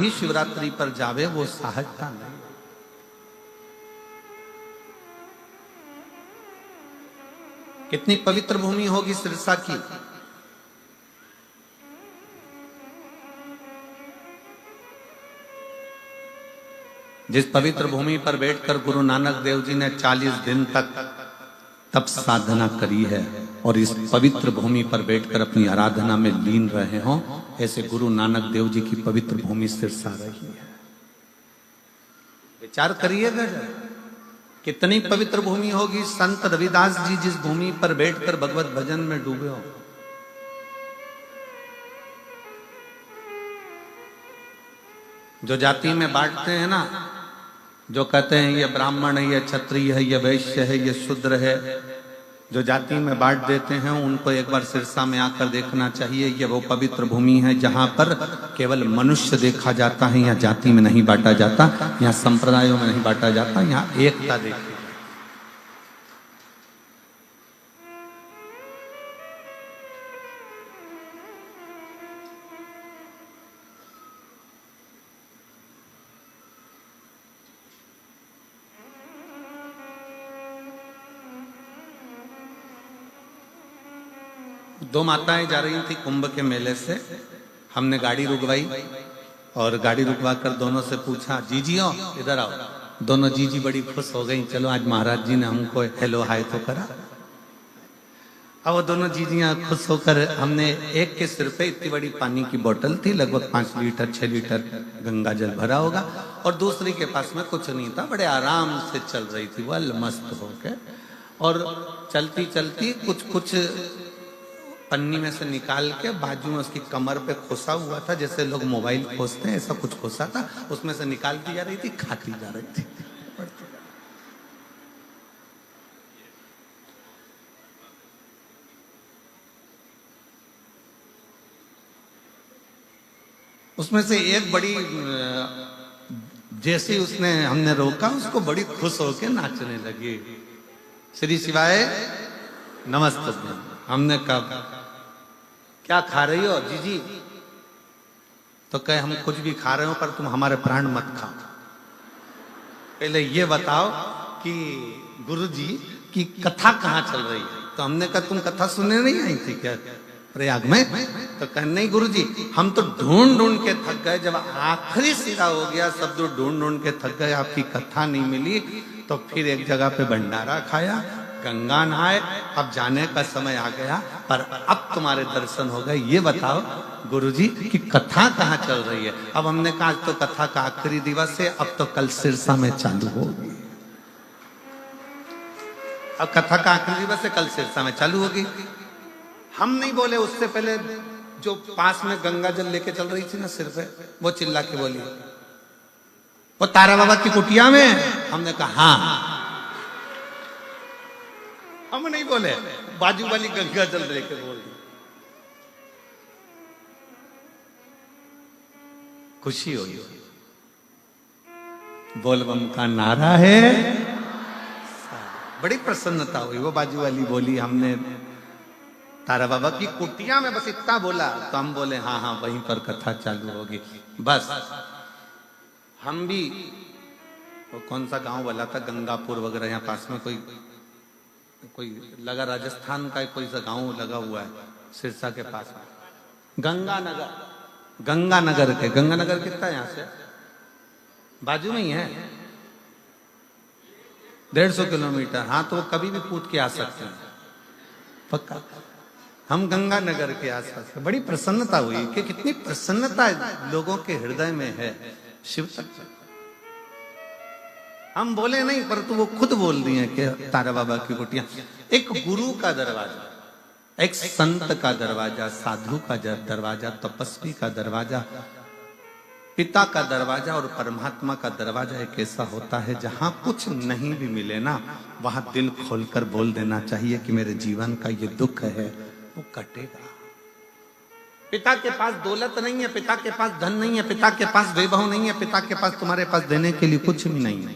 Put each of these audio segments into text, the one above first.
भी शिवरात्रि पर जावे वो सहजता नहीं। कितनी पवित्र भूमि होगी सिरसा की। जिस पवित्र भूमि पर बैठकर गुरु नानक देव जी ने 40 दिन तक तप साधना करी है और इस पवित्र भूमि पर बैठकर अपनी आराधना में लीन रहे हों, ऐसे गुरु नानक देव जी की पवित्र भूमि सिरसा रही है। विचार करिएगा कितनी पवित्र भूमि होगी। संत रविदास जी जिस भूमि पर बैठकर भगवत भजन में डूबे हो, जो जाति में बांटते हैं ना, जो कहते हैं ये ब्राह्मण है, ये क्षत्रिय है, ये वैश्य है, ये शूद्र है, जो जाति में बांट देते हैं उनको एक बार सिरसा में आकर देखना चाहिए। ये वो पवित्र भूमि है जहां पर केवल मनुष्य देखा जाता है। यहाँ जाति में नहीं बांटा जाता, यहाँ संप्रदायों में नहीं बांटा जाता, यहाँ एकता देखी। दो माताएं जा रही थी कुंभ के मेले से। हमने गाड़ी रुकवाई और गाड़ी रुकवा कर दोनों से पूछा, जीजियो इधर आओ। दोनों जीजी बड़ी खुश हो गई, चलो आज महाराज जी ने हमको हेलो हाय तो करा। अब वो दोनों जीजियां खुश होकर, हमने एक के सिर पे इतनी बड़ी पानी की बोतल थी, लगभग 5 लीटर 6 लीटर गंगा जल भरा होगा, और दूसरी के पास में कुछ नहीं था। बड़े आराम से चल रही थी वह मस्त होकर, और चलती चलती कुछ पन्नी में से निकाल के बाजू में उसकी कमर पे खोसा हुआ था, जैसे लोग मोबाइल खोसते हैं ऐसा कुछ खोसा था, उसमें से निकालती जा रही थी, खाती जा रही थी। उसमें से एक बड़ी, जैसे उसने हमने रोका, उसको बड़ी खुश होकर नाचने लगी। श्री शिवाय नमस्ते। हमने कहा क्या खा रही हो जीजी? तो कहे हम कुछ भी खा रहे हो पर तुम हमारे प्राण मत खाओ। पहले ये बताओ कि गुरुजी की कथा कहाँ चल रही है? तो हमने कहा तुम कथा सुनने नहीं आई थी क्या प्रयाग में? तो कहे नहीं गुरुजी, हम तो ढूंढ ढूंढ के थक गए, जब आखिरी सिरा हो गया सब तो ढूंढ ढूंढ के थक गए, आपकी कथा नहीं मिली, तो फिर एक जगह पे भंडारा खाया, गंगा नहाए, अब जाने का समय आ गया, पर अब तुम्हारे दर्शन हो गए। ये बताओ गुरुजी की कथा कहाँ चल रही है? अब हमने कहा आज तो कथा का आखिरी दिवस है, अब तो कल सिरसा में चालू होगी। अब कथा का आखिरी दिवस है, कल सिरसा में चालू होगी। हम नहीं बोले, उससे पहले जो पास में गंगा जल लेके चल रही थी ना सिर पे, वो चिल्ला के बोली, वो तारा बाबा की कुटिया में। हमने कहा हाँ। हम नहीं बोले, बाजू वाली गंगा जल लेके बोल दी। खुशी हुई, बोलबम का नारा है, बड़ी प्रसन्नता हुई। वो बाजू वाली बोली, हमने तारा बाबा की कुटिया में बस इतना बोला, तो हम बोले हाँ हाँ वहीं पर कथा चालू होगी। बस हम भी, वो कौन सा गांव वाला था, गंगापुर वगैरह, यहाँ पास में कोई लगा, राजस्थान का कोई सा गांव लगा हुआ है सिरसा के पास में, गंगानगर के, गंगानगर कितना यहाँ से बाजू में ही है, 150 किलोमीटर। हाँ तो वो कभी भी कूद के आ सकते हैं पक्का। हम गंगानगर के आसपास, बड़ी प्रसन्नता हुई कि कितनी प्रसन्नता लोगों के हृदय में है शिव तक। हम बोले नहीं, परंतु वो खुद बोल रही है कि तारा बाबा की कुटिया एक गुरु का दरवाजा, एक संत का दरवाजा, साधु का दरवाजा, तपस्वी का दरवाजा, पिता का दरवाजा और परमात्मा का दरवाजा एक ऐसा होता है जहां कुछ नहीं भी मिले ना, वहां दिल खोलकर बोल देना चाहिए कि मेरे जीवन का ये दुख है वो कटेगा। पिता के पास दौलत नहीं है, पिता के पास धन नहीं है, पिता के पास वैभव नहीं है, पिता के पास तुम्हारे पास देने के लिए कुछ भी नहीं है।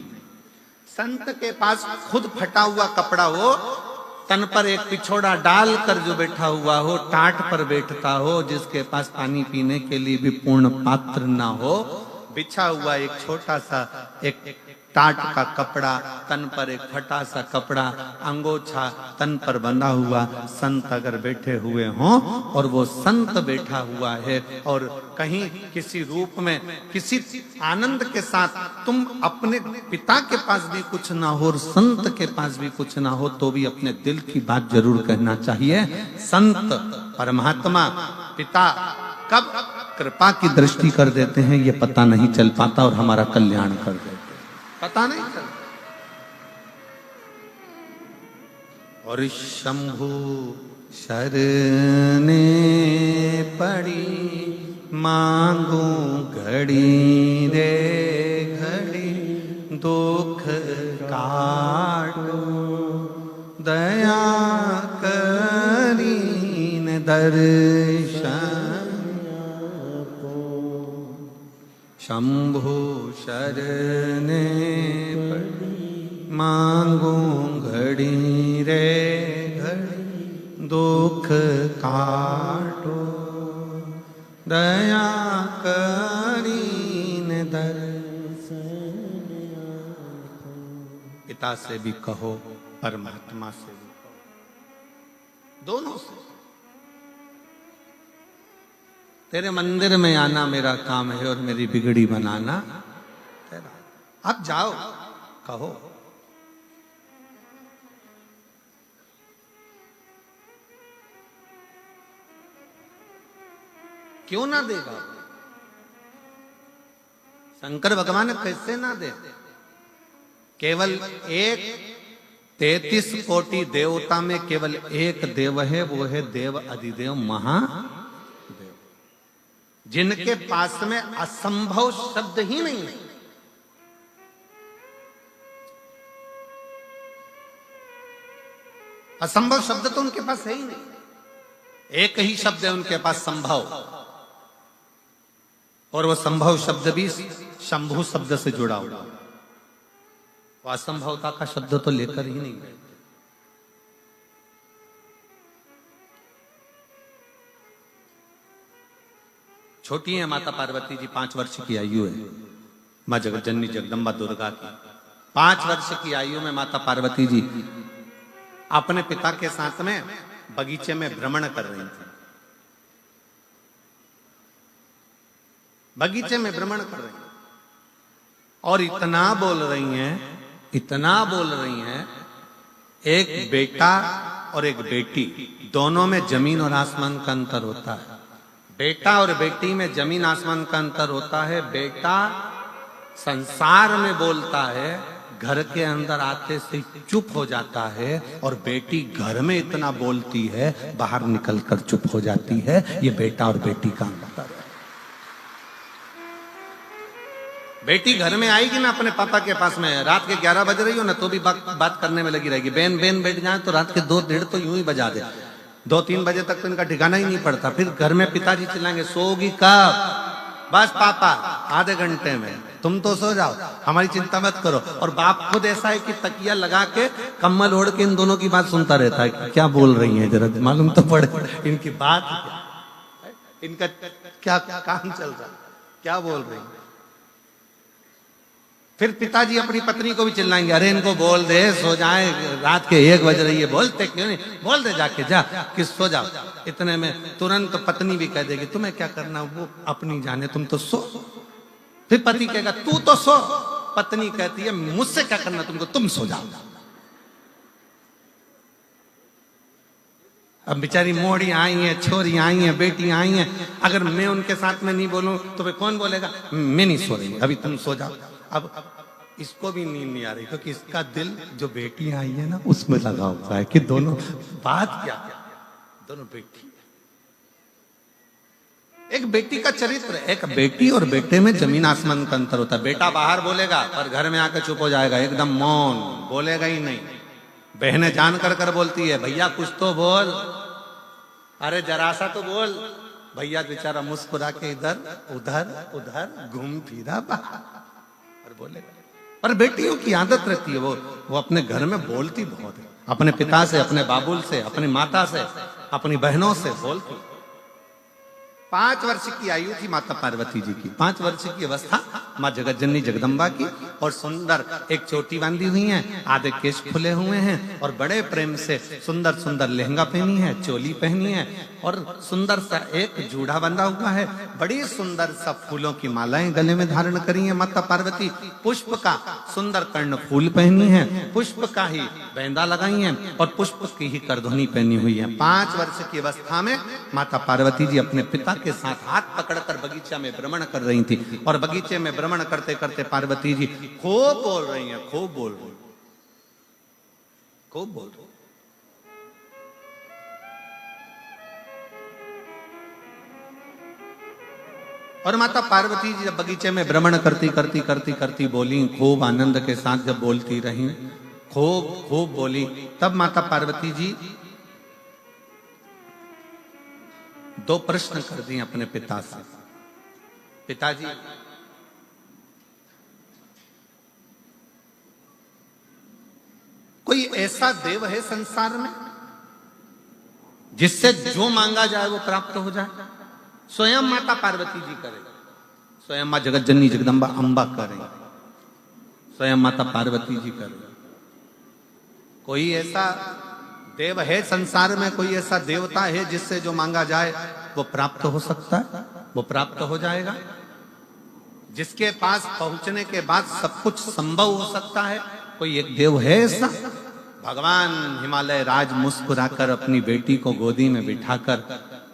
संत के पास खुद फटा हुआ कपड़ा हो, तन पर एक पिछोड़ा डाल कर जो बैठा हुआ हो, टाट पर बैठता हो, जिसके पास पानी पीने के लिए भी पूर्ण पात्र ना हो, बिछा हुआ एक छोटा सा एक टाट का कपड़ा, तन पर एक फटा सा कपड़ा, अंगोछा तन पर बंधा हुआ, संत अगर बैठे हुए हों और वो संत बैठा हुआ है और कहीं किसी रूप में किसी आनंद के साथ तुम अपने पिता के पास भी कुछ ना हो और संत के पास भी कुछ ना हो तो भी अपने दिल की बात जरूर कहना चाहिए। संत परमात्मा पिता कब कृपा की दृष्टि कर देते हैं ये पता नहीं चल पाता और हमारा कल्याण कर देते हैं, पता नहीं चलता। और शंभु शरणे पड़ी मांगू घड़ी रे घड़ी, दुख काटो दया करीन दर्शन। शंभु शरणे पड़ी मांगू घड़ी रे घड़ी, दुख काटो दया करीन दर्शन। पिता से भी कहो, परमात्मा से भी कहो, दोनों से। तेरे मंदिर में आना मेरा काम है और मेरी बिगड़ी बनाना तेरा। अब जाओ कहो। क्यों ना देगा? शंकर भगवान कैसे ना दे? केवल एक 33 कोटि देवता में केवल एक देव है, वो है देव अधिदेव महादेव, जिनके पास में असंभव शब्द ही नहीं है। असंभव शब्द तो उनके पास है ही नहीं। एक ही शब्द है उनके पास, संभव, और वो संभव शब्द भी शंभु शब्द से जुड़ा हुआ। वो असंभवता का शब्द तो लेकर ही नहीं गए। छोटी है माता पार्वती जी, 5 वर्ष की आयु है। मां जगतजननी जगदम्बा दुर्गा की 5 वर्ष की आयु में माता पार्वती जी अपने पिता के साथ में बगीचे में भ्रमण कर रही थी। बगीचे में भ्रमण कर रही हैं और इतना बोल रही हैं, इतना बोल रही हैं। एक बेटा और एक बेटी, दोनों में जमीन और आसमान का अंतर होता है। बेटा और बेटी में जमीन आसमान का अंतर होता है। बेटा संसार में बोलता है, घर के अंदर आते से चुप हो जाता है, और बेटी घर में इतना बोलती है, बाहर निकलकर चुप हो जाती है। ये बेटा और बेटी का अंतर है। बेटी घर में आएगी ना अपने पापा के पास में, रात के 11 बज रही हो ना तो भी बात करने में लगी रहेगी। बेन बेन बैठ जाए तो रात के 2-1:30 तो यूं ही बजा दे। 2-3 बजे तक तो इनका ठिकाना ही नहीं पड़ता। फिर घर में पिताजी चिल्लाएंगे, सोगी कब? बस पापा आधे घंटे में, तुम तो सो जाओ, हमारी चिंता मत करो। और बाप खुद ऐसा है कि तकिया लगा के कम्बल ओढ़ के इन दोनों की बात सुनता रहता है कि क्या बोल रही हैं, जरा मालूम तो पड़े इनकी बात क्या, इनका क्या काम चल रहा है, क्या बोल रही है। फिर पिताजी अपनी पत्नी को भी चिल्लाएंगे, अरे इनको बोल दे सो जाए, रात के 1 बज रही है, बोलते क्यों नहीं, बोल दे जाके, जा कि सो जाओ। इतने में तुरंत पत्नी भी कह देगी, तुम्हें क्या करना, वो अपनी जाने, तुम तो सो। फिर पति कहेगा, तू तो सो। पत्नी कहती है, मुझसे क्या करना तुमको, तुम सो जाओ। अब बेचारी मोड़ी आई है, छोरी आई है, बेटी आई है, अगर मैं उनके साथ में नहीं बोलूं तो फिर कौन बोलेगा, मैं नहीं सो रही, अभी तुम सो जाओ। अब इसको भी नींद नहीं आ रही क्योंकि इसका दिल जो बेटी आई है ना उसमें लगा हुआ है कि दोनों बात क्या, दोनों बेटी। एक बेटी का चरित्र, एक बेटी और बेटे में जमीन आसमान का अंतर होता है। बेटा बाहर बोलेगा पर घर में आकर चुप हो जाएगा, एकदम मौन, बोलेगा ही नहीं। बहनें जान कर बोलती है, भैया कुछ तो बोल, अरे जरा सा तो बोल। भैया बेचारा मुस्कुरा के इधर उधर उधर घूम फिरा बाहर और बोलेगा। पर बेटियों की आदत रहती है, वो अपने घर में बोलती बहुत है, अपने पिता से, अपने बाबुल से, अपनी माता से, अपनी बहनों से बोलती। 5 वर्ष की आयु थी माता पार्वती जी की, 5 वर्ष की अवस्था माँ जगत जननी जगदम्बा की, और सुंदर एक चोटी बांधी हुई है, आधे केश खुले हुए हैं, और बड़े प्रेम से सुंदर सुंदर लहंगा पहनी है, चोली पहनी है, और सुंदर सा एक जूड़ा बंधा हुआ है, बड़ी सुंदर सा फूलों की मालाएं गले में धारण करी है माता पार्वती, पुष्प का सुंदर कर्ण फूल पहनी है, पुष्प का ही बैंदा लगाई है, और पुष्प की ही करधुनी पहनी हुई है। 5 वर्ष की अवस्था में माता पार्वती जी अपने पिता के साथ हाथ पकड़कर बगीचा में भ्रमण कर रही थी, और बगीचे में भ्रमण करते करते पार्वती जी खूब बोल रही हैं, खूब बोल रही, खूब बोल रही। और माता पार्वती जी जब बगीचे में भ्रमण करती बोली, खूब आनंद के साथ जब बोलती रही, खूब खूब बोली, तब माता पार्वती जी 2 प्रश्न कर दिए अपने पिता से। पिताजी, कोई ऐसा देव है संसार में जिससे जो मांगा जाए वो प्राप्त हो जाए? स्वयं माता पार्वती जी करे, स्वयं मां जगत जननी जगदम्बा अम्बा करे, स्वयं माता पार्वती जी करे। कोई ऐसा देव है संसार में, कोई ऐसा देवता है जिससे जो मांगा जाए वो प्राप्त हो सकता है, वो प्राप्त हो जाएगा, जिसके पास पहुंचने के बाद सब कुछ संभव हो सकता है? कोई एक देव है ऐसा? भगवान हिमालय राज मुस्कुराकर अपनी बेटी को गोदी में बिठाकर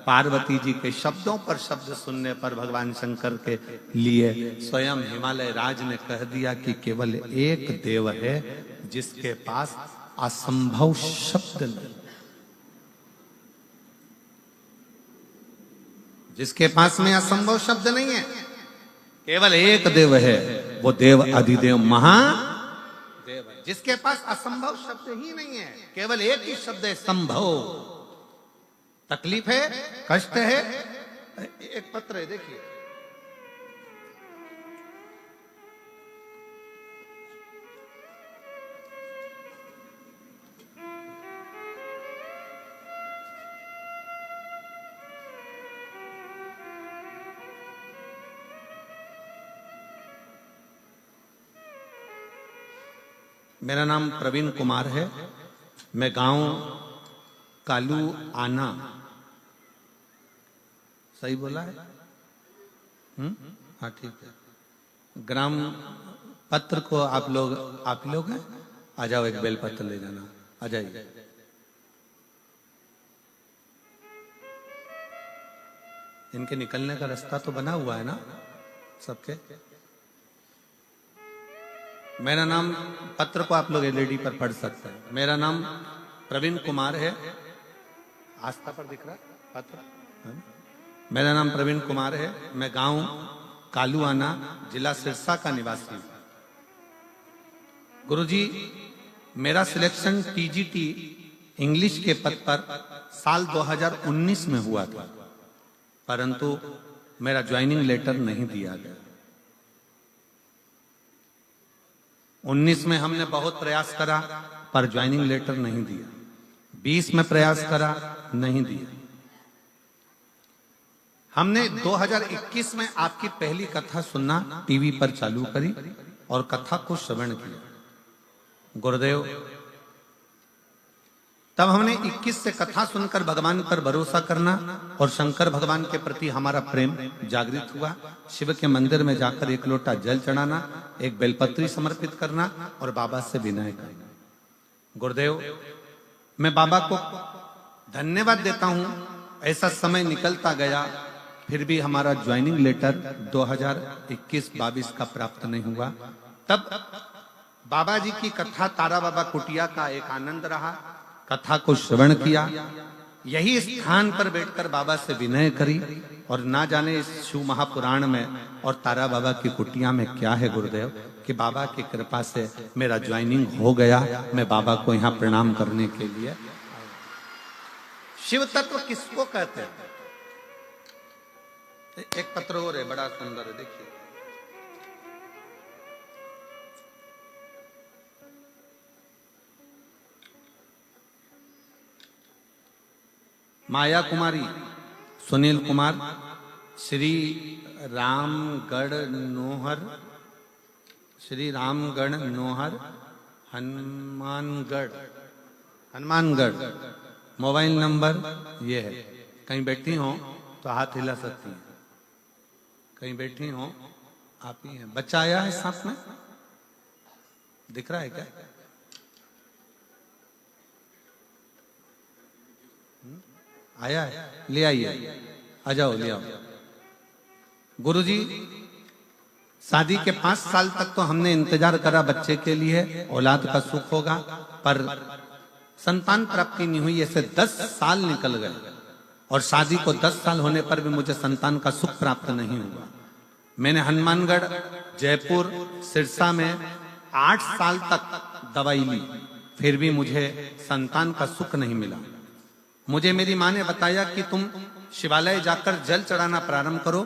पार्वती जी के शब्दों पर शब्द सुनने पर भगवान शंकर के लिए स्वयं हिमालय राज ने कह दिया कि केवल एक देव है जिसके पास असंभव शब्द नहीं, जिसके पास में असंभव शब्द नहीं है। केवल एक देव है, वो देव अधिदेव महादेव है, जिसके पास असंभव शब्द ही नहीं है, केवल एक ही शब्द है, संभव। तकलीफ है, कष्ट है, एक पत्र है, देखिए, मेरा नाम प्रवीण कुमार है, मैं गांव कालू आना, सही बोला है? हाँ ठीक है। ग्राम पत्र को आप लोग हैं, आ जाओ, एक बेल पत्र ले जाना, आ जाइए। इनके निकलने का रास्ता तो बना हुआ है ना सबके? मेरा नाम, पत्र को आप लोग एलईडी पर पढ़ सकते हैं। मेरा नाम प्रवीण कुमार है, आस्था पर दिख रहा है पत्र, है? मेरा नाम प्रवीण कुमार है, मैं गांव कालूआना, जिला सिरसा का निवासी हूं। गुरुजी, मेरा सिलेक्शन टीजीटी इंग्लिश के पद पर साल 2019 में हुआ था, परंतु मेरा ज्वाइनिंग लेटर नहीं दिया गया। 19 में हमने बहुत प्रयास करा पर ज्वाइनिंग लेटर नहीं दिया, 20 में प्रयास करा, नहीं दिया। हमने 2021 में आपकी पहली कथा सुनना टीवी पर चालू करी और कथा को श्रवण किया गुरुदेव। तब हमने 21 से कथा सुनकर भगवान पर भरोसा करना और शंकर भगवान के प्रति हमारा प्रेम जागृत हुआ। शिव के मंदिर में जाकर एक लोटा जल चढ़ाना, एक बेलपत्री समर्पित करना और बाबा से विनय करना। गुरुदेव, मैं बाबा को धन्यवाद देता हूं, ऐसा समय निकलता गया फिर भी हमारा ज्वाइनिंग लेटर 2021-22 का प्राप्त नहीं हुआ। तब बाबा जी की कथा तारा बाबा कुटिया का एक आनंद रहा, कथा को श्रवण किया, यही स्थान पर बैठकर बाबा से विनय करी और ना जाने इस शिव महापुराण में और तारा बाबा की कुटिया में क्या है गुरुदेव कि बाबा की कृपा से मेरा ज्वाइनिंग हो गया। मैं बाबा को यहाँ प्रणाम करने के लिए। शिव तत्व किसको कहते हैं? एक पत्र और है, बड़ा सुंदर है, देखिए। माया कुमारी, सुनील कुमार, श्री रामगढ़ नोहर, श्री रामगढ़ नोहर हनुमानगढ़, हनुमानगढ़। मोबाइल नंबर ये है। कहीं बैठी हो तो हाथ हिला सकती हैं, कहीं बैठी हो आप ही हैं। बच्चा आया है साथ में, दिख रहा है क्या? आया है, ले आइए, आ जाओ, ले आओ। गुरुजी, शादी के 5 साल तक तो हमने इंतजार करा बच्चे के लिए, औलाद का सुख होगा, पर संतान प्राप्ति नहीं हुई। ऐसे 10 साल निकल गए और शादी को 10 साल होने पर भी मुझे संतान का सुख प्राप्त नहीं हुआ। मैंने हनुमानगढ़, जयपुर, सिरसा में 8 साल तक दवाई ली, फिर भी मुझे संतान का सुख नहीं मिला। मुझे मेरी माँ ने बताया कि तुम शिवालय जाकर जल चढ़ाना प्रारंभ करो।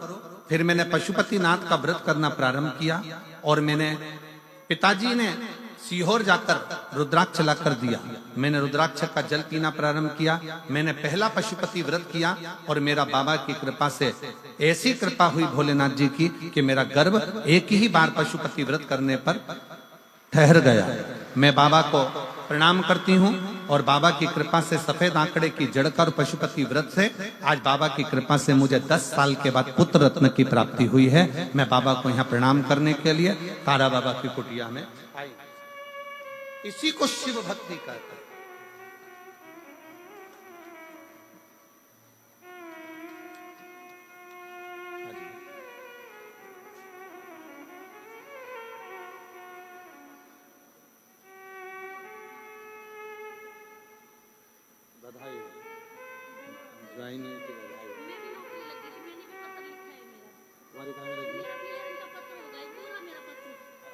फिर मैंने पशुपतिनाथ का व्रत करना प्रारंभ किया और मैंने पिताजी ने सीहोर जाकर रुद्राक्ष लाकर दिया। मैंने रुद्राक्ष का जल पीना प्रारंभ किया। मैंने पहला पशुपति व्रत किया और मेरा बाबा की कृपा से ऐसी कृपा हुई भोलेनाथ जी की कि मेरा गर्भ एक ही बार पशुपति व्रत करने पर ठहर गया। मैं बाबा को प्रणाम करती हूँ और बाबा की कृपा से सफेद आंकड़े की जड़कर पशुपति व्रत से आज बाबा की कृपा से मुझे 10 साल के बाद पुत्र रत्न की प्राप्ति हुई है। मैं बाबा को यहाँ प्रणाम करने के लिए तारा बाबा की कुटिया में आई। इसी को शिव भक्ति कहते हैं। बधाई, ज्वाइन की बधाई। मेरी नौकरी लगी थी, मैंने भी पत्र लिखा है मेरा। तुम्हारी कहाँ लगी? मेरा क्लियरिंग का पत्र होगा, ये पूरा मेरा पत्र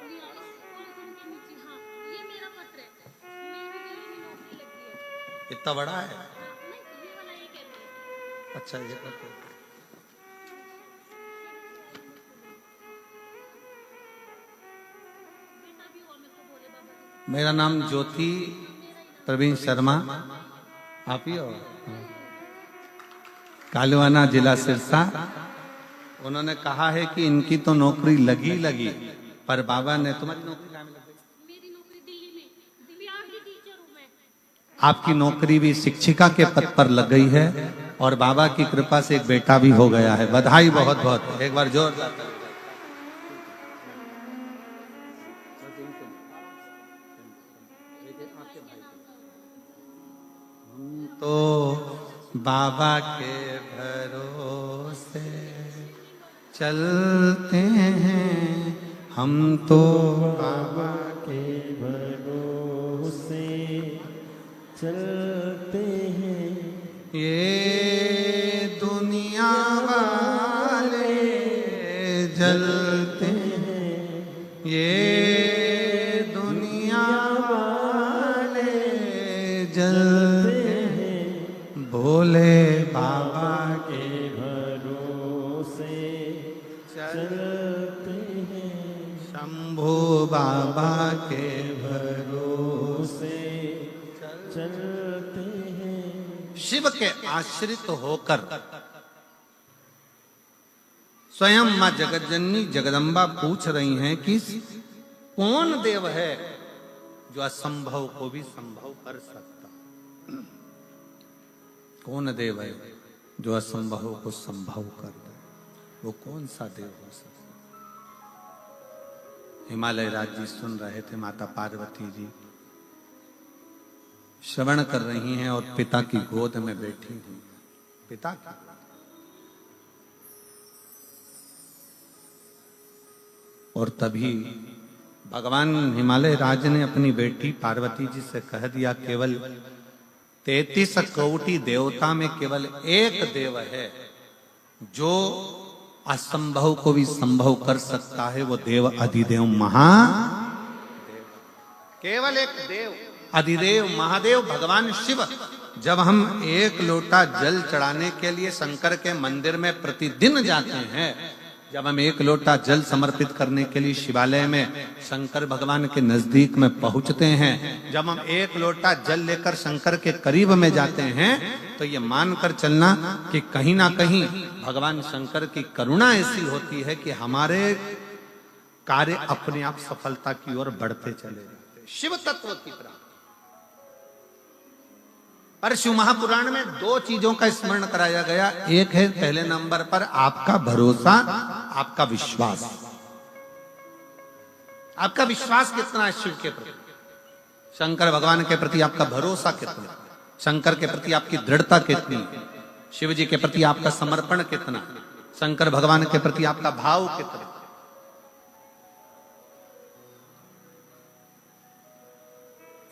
लिया इस पॉलिथीन के नीचे। हाँ, ये मेरा पत्र है। मेरी दिल्ली में नौकरी लगी है। इतना बड़ा है? हाँ, नहीं, ये वाला ये कहते हैं। अच्छा, ये करते हैं। बेटा भी हुआ मेरे को भोले बाबा जी। मेरा नाम ज्योति प्रवीण शर्मा, आप ही हो? कालवाना, जिला सिरसा। उन्होंने कहा है कि इनकी तो नौकरी लगी, पर बाबा ने तुम्हारी नौकरी कहाँ में लग गई? मेरी नौकरी दिल्ली में, बिहार की टीचर हूँ मैं। आपकी नौकरी भी शिक्षिका के पद पर लग गई है और बाबा की कृपा से एक बेटा भी हो गया है। बधाई बहुत बहुत, एक बार जोरदार। तो बाबा के भरोसे चलते हैं हम, तो बाबा के भरोसे चलते हैं। ये दुनिया वाले जलते हैं, ये दुनिया वाले जलते हैं, भोले बाबा के भरोसे चलते हैं। शंभू बाबा के भरोसे चलते हैं। शिव के आश्रित होकर स्वयं मां जगतजननी जगदम्बा पूछ रही हैं कि कौन देव है जो असंभव को भी संभव कर सकता? कौन देव है जो असंभव को संभव कर दे? वो कौन सा देव हो सकता? हिमालय राज जी सुन रहे थे, माता पार्वती जी श्रवण कर रही हैं और पिता की गोद में बैठी हुई। पिता की और तभी भगवान हिमालय राज ने अपनी बेटी पार्वती जी से कह दिया, केवल 33 कोटि देवता में केवल एक देव है जो असंभव को भी संभव कर सकता है। वो देव अधिदेव महादेव, केवल एक देव अधिदेव महादेव भगवान शिव। जब हम 1 लोटा जल चढ़ाने के लिए शंकर के मंदिर में प्रतिदिन जाते हैं, जब हम एक लोटा जल समर्पित करने के लिए शिवालय में शंकर भगवान के नजदीक में पहुंचते हैं, जब हम एक लोटा जल लेकर शंकर के करीब में जाते हैं, तो ये मानकर चलना कि कहीं ना कहीं भगवान शंकर की करुणा ऐसी होती है कि हमारे कार्य अपने आप सफलता की ओर बढ़ते चले जाते हैं। शिव तत्व की प्राप्ति। पर शिव महापुराण में दो चीजों का स्मरण कराया गया। एक है पहले नंबर पर आपका भरोसा, आपका विश्वास। आपका विश्वास कितना है शिव के प्रति, शंकर भगवान के प्रति आपका भरोसा कितना, शंकर के प्रति आपकी दृढ़ता कितनी, शिव जी के प्रति आपका समर्पण कितना, शंकर भगवान के प्रति आपका भाव कितना।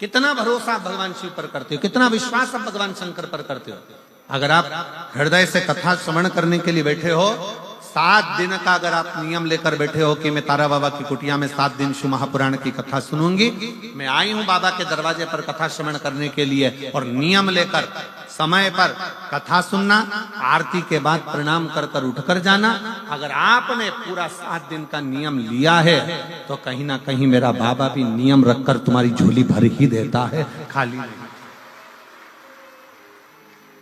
कितना भरोसा आप भगवान शिव पर करते हो, कितना विश्वास आप भगवान शंकर पर करते हो। अगर आप हृदय से कथा श्रवण करने के लिए बैठे हो, 7 दिन का अगर आप नियम लेकर बैठे हो कि मैं तारा बाबा की कुटिया में 7 दिन शिव महापुराण की कथा सुनूंगी, मैं आई हूं बाबा के दरवाजे पर कथा श्रवण करने के लिए, और नियम लेकर समय पर कथा सुनना, आरती के बाद प्रणाम कर कर उठकर जाना, अगर आपने पूरा 7 दिन का नियम लिया है तो कहीं ना कहीं मेरा बाबा भी नियम रखकर तुम्हारी झोली भर ही देता है, खाली नहीं।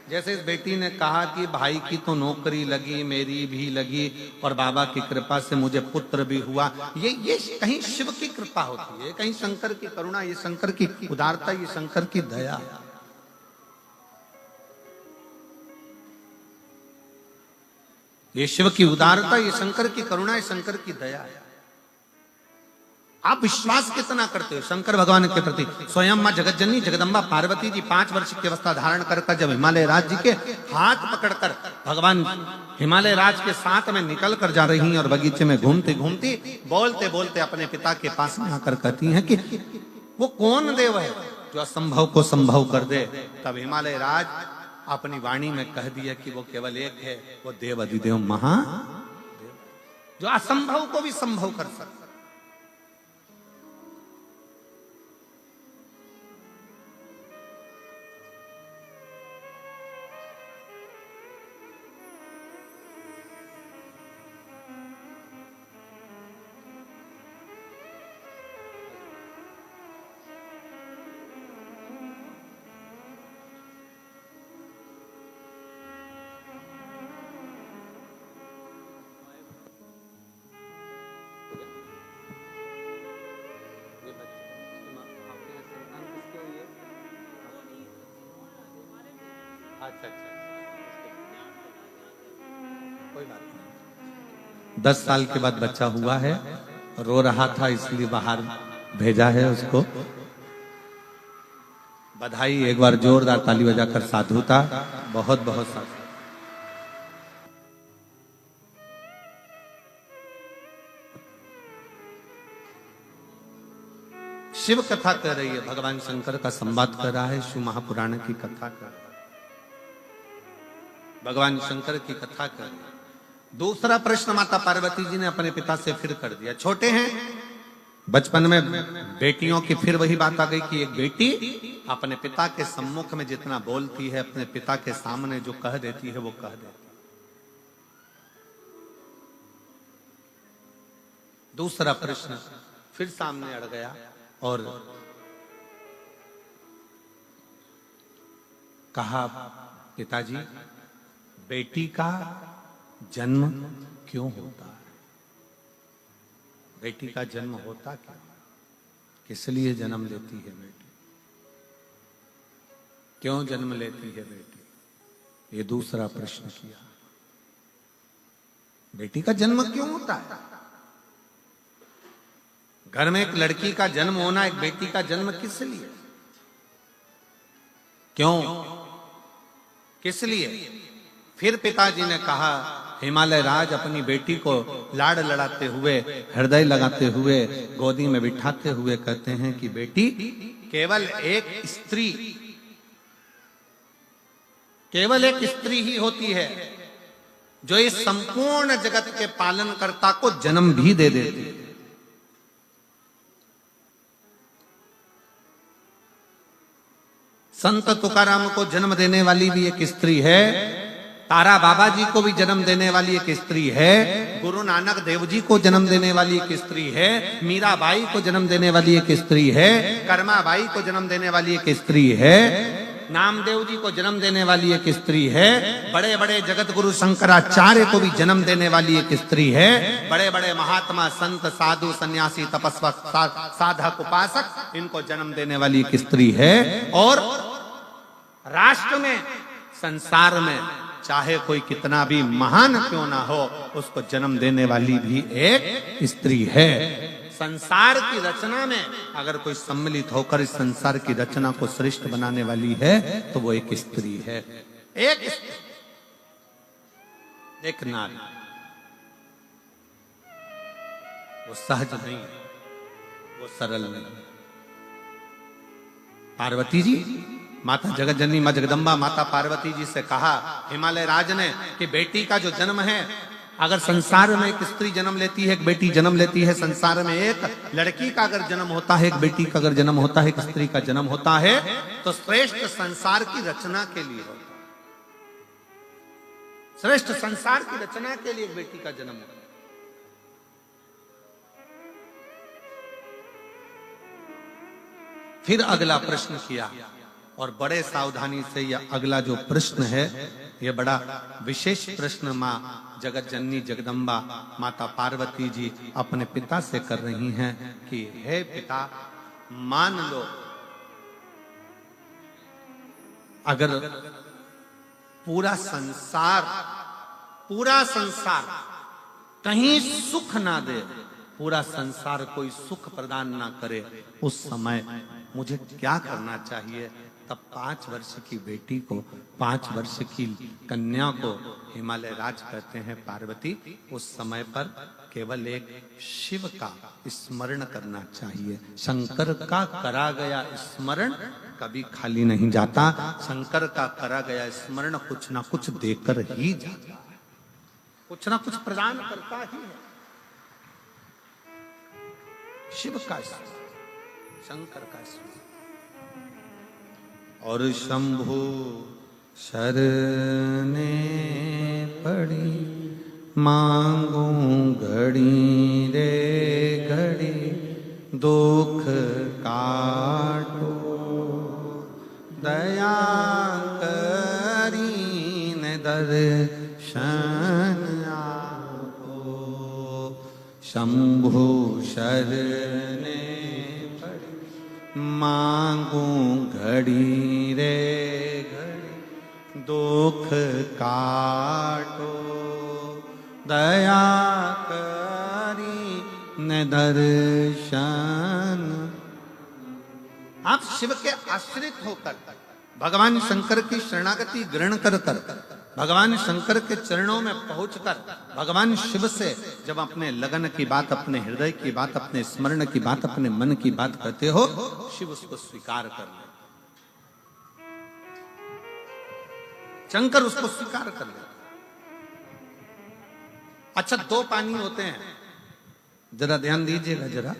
जैसे इस बेटी ने कहा कि भाई की तो नौकरी लगी, मेरी भी लगी, और बाबा की कृपा से मुझे पुत्र भी हुआ। ये कहीं शिव की कृपा होती है, कहीं शंकर की करुणा, ये शंकर की उदारता, ये शंकर की दया। ये शिव की उदारता, ये शंकर की करुणा, ये शंकर की दया है। आप विश्वास कितना करते हो शंकर भगवान के प्रति। स्वयं मां जगतजननी जगदम्बा पार्वती जी 5 वर्ष की अवस्था धारण कर जब हिमालय राज जी के हाथ पकड़कर भगवान हिमालय राज के साथ में निकल कर जा रही हैं, और बगीचे में घूमती घूमती बोलते बोलते अपने पिता के पास में आकर कहती हैं कि वो कौन देव है जो असंभव को संभव कर दे। तब हिमालय राज अपनी वाणी में कह दिया कि वो केवल एक है, वो देव अधिदेव महादेव, जो असंभव को भी संभव कर सकता। अच्छा, कोई बात नहीं। 10 साल के बाद बच्चा हुआ है, रो रहा था इसलिए बाहर भेजा है उसको। बधाई, एक बार जोरदार ताली बजाकर साधुता, बहुत बहुत साधु। शिव कथा कर रही है, भगवान शंकर का संवाद कर रहा है, शिव महापुराण की कथा कर रहा है, भगवान शंकर की कथा कर रही है। दूसरा प्रश्न माता पार्वती जी ने अपने पिता से फिर कर दिया। छोटे हैं, बचपन में बेटियों की फिर वही बात आ गई कि एक बेटी अपने पिता के सम्मुख में जितना बोलती है, अपने पिता के सामने जो कह देती है वो कह देती है। दूसरा प्रश्न फिर सामने अड़ गया और कहा, पिताजी बेटी का जन्म क्यों होता है? बेटी का जन्म होता क्यों? किस लिए जन्म लेती है बेटी? क्यों जन्म लेती है बेटी? ये दूसरा प्रश्न किया। बेटी का जन्म क्यों होता है? घर में एक लड़की का जन्म होना, एक बेटी का जन्म किस लिए? क्यों? किस लिए? फिर पिताजी ने कहा, हिमालय राज अपनी बेटी को लाड़ लड़ाते हुए, हृदय लगाते हुए, गोदी में बिठाते हुए कहते हैं कि बेटी केवल एक स्त्री, केवल एक स्त्री ही होती है जो इस संपूर्ण जगत के पालनकर्ता को जन्म भी दे देती है। संत तुकाराम को जन्म देने वाली भी एक स्त्री है, तारा बाबा जी को भी जन्म देने वाली एक स्त्री है, गुरु नानक देव जी को जन्म देने वाली एक स्त्री है, मीराबाई को जन्म देने वाली एक स्त्री है, कर्माबाई को जन्म देने वाली एक स्त्री है, नामदेव जी को जन्म देने वाली एक स्त्री है, बड़े बड़े जगत गुरु शंकराचार्य को भी जन्म देने वाली एक स्त्री है, बड़े बड़े महात्मा संत साधु सन्यासी तपस्वक साधक उपासक इनको जन्म देने वाली एक स्त्री है। और राष्ट्र में संसार में चाहे कोई कितना भी महान क्यों ना हो, उसको जन्म देने वाली भी एक स्त्री है। संसार की रचना में अगर कोई सम्मिलित होकर इस संसार की रचना को श्रेष्ठ बनाने वाली है तो वो एक स्त्री है, एक स्त्री, एक नारी। वो सहज नहीं, वो सरल नहीं। पार्वती जी, माता जगत जननी मां जगदम्बा माता पार्वती जी से कहा हिमालय राज ने कि बेटी का जो जन्म है, अगर संसार में एक स्त्री जन्म लेती है, एक बेटी जन्म लेती है, संसार में एक लड़की का अगर जन्म होता है, एक बेटी का अगर जन्म होता है, एक स्त्री का जन्म होता है, तो श्रेष्ठ संसार की रचना के लिए होता है। श्रेष्ठ संसार की रचना के लिए एक बेटी का जन्म होता है। फिर अगला प्रश्न किया और बड़े सावधानी से यह अगला जो प्रश्न है, यह बड़ा विशेष प्रश्न मां जगत जननी जगदम्बा माता पार्वती जी अपने पिता से कर रही हैं कि हे पिता, मान लो अगर पूरा संसार कहीं सुख ना दे, पूरा संसार कोई सुख प्रदान ना करे, उस समय मुझे क्या करना चाहिए? तब 5 वर्ष की बेटी को, 5 वर्ष की कन्या को हिमालय राज कहते हैं पार्वती, उस समय पर केवल एक शिव का स्मरण करना चाहिए। शंकर का करा गया स्मरण कभी खाली नहीं जाता। शंकर का करा गया स्मरण कुछ ना कुछ देकर ही जाता है, कुछ ना कुछ प्रदान करता ही है। शिव का स्मरण, शंकर का स्मरण। और शंभु शरणे पड़ी, मांगू घड़ी रे घड़ी, दुख काटो दया करीन दर्शन आपो। शंभु शरणे मांगू घड़ी रे घड़ी, दुख काटो दया करी न दर्शन। आप शिव के आश्रित होकर भगवान शंकर की शरणागति ग्रहण कर भगवान शंकर के चरणों में पहुंचकर भगवान शिव से जब अपने लगन की बात, अपने हृदय की बात, अपने स्मरण की बात, अपने मन की बात करते हो, शिव उसको स्वीकार कर ले, शंकर उसको स्वीकार कर ले। अच्छा, 2 पानी होते हैं, जरा ध्यान दीजिएगा, जरा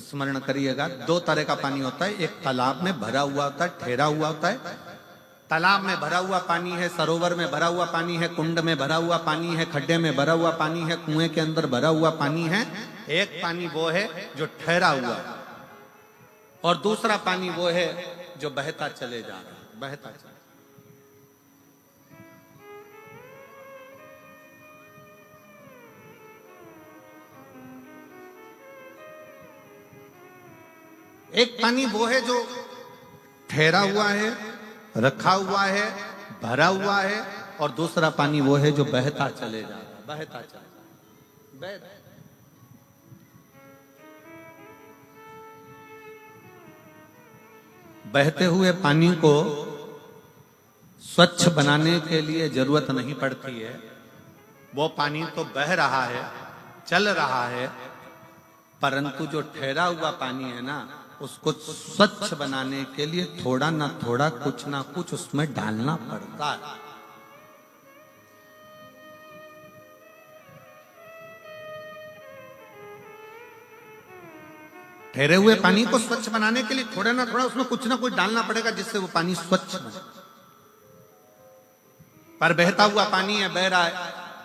स्मरण करिएगा। 2 तरह का पानी होता है, एक तालाब में भरा हुआ होता है, ठहरा हुआ होता है। तालाब में भरा हुआ पानी है, सरोवर में भरा हुआ पानी है, कुंड में भरा हुआ पानी है, खड्डे में भरा हुआ पानी है, कुएं के अंदर भरा हुआ पानी है। एक पानी वो है जो ठहरा हुआ है, और दूसरा पानी वो है जो बहता चले जा रहा है, बहता चले। एक पानी वो है जो ठहरा हुआ है, रखा हुआ है, भरा हुआ है, और दूसरा पानी वो है जो बहता चले जा रहा है, बहता चले जा रहा है। बहते हुए पानी को स्वच्छ बनाने के लिए जरूरत नहीं पड़ती है। वो पानी तो बह रहा है, चल रहा है, परंतु जो ठहरा हुआ पानी है ना, उसको स्वच्छ बनाने के लिए थोड़ा ना थोड़ा, कुछ ना कुछ उसमें डालना पड़ता है। ठहरे हुए पानी को स्वच्छ बनाने के लिए थोड़ा ना थोड़ा उसमें कुछ ना कुछ डालना पड़ेगा, जिससे वो पानी स्वच्छ बने। पर बहता हुआ पानी है, बह रहा है,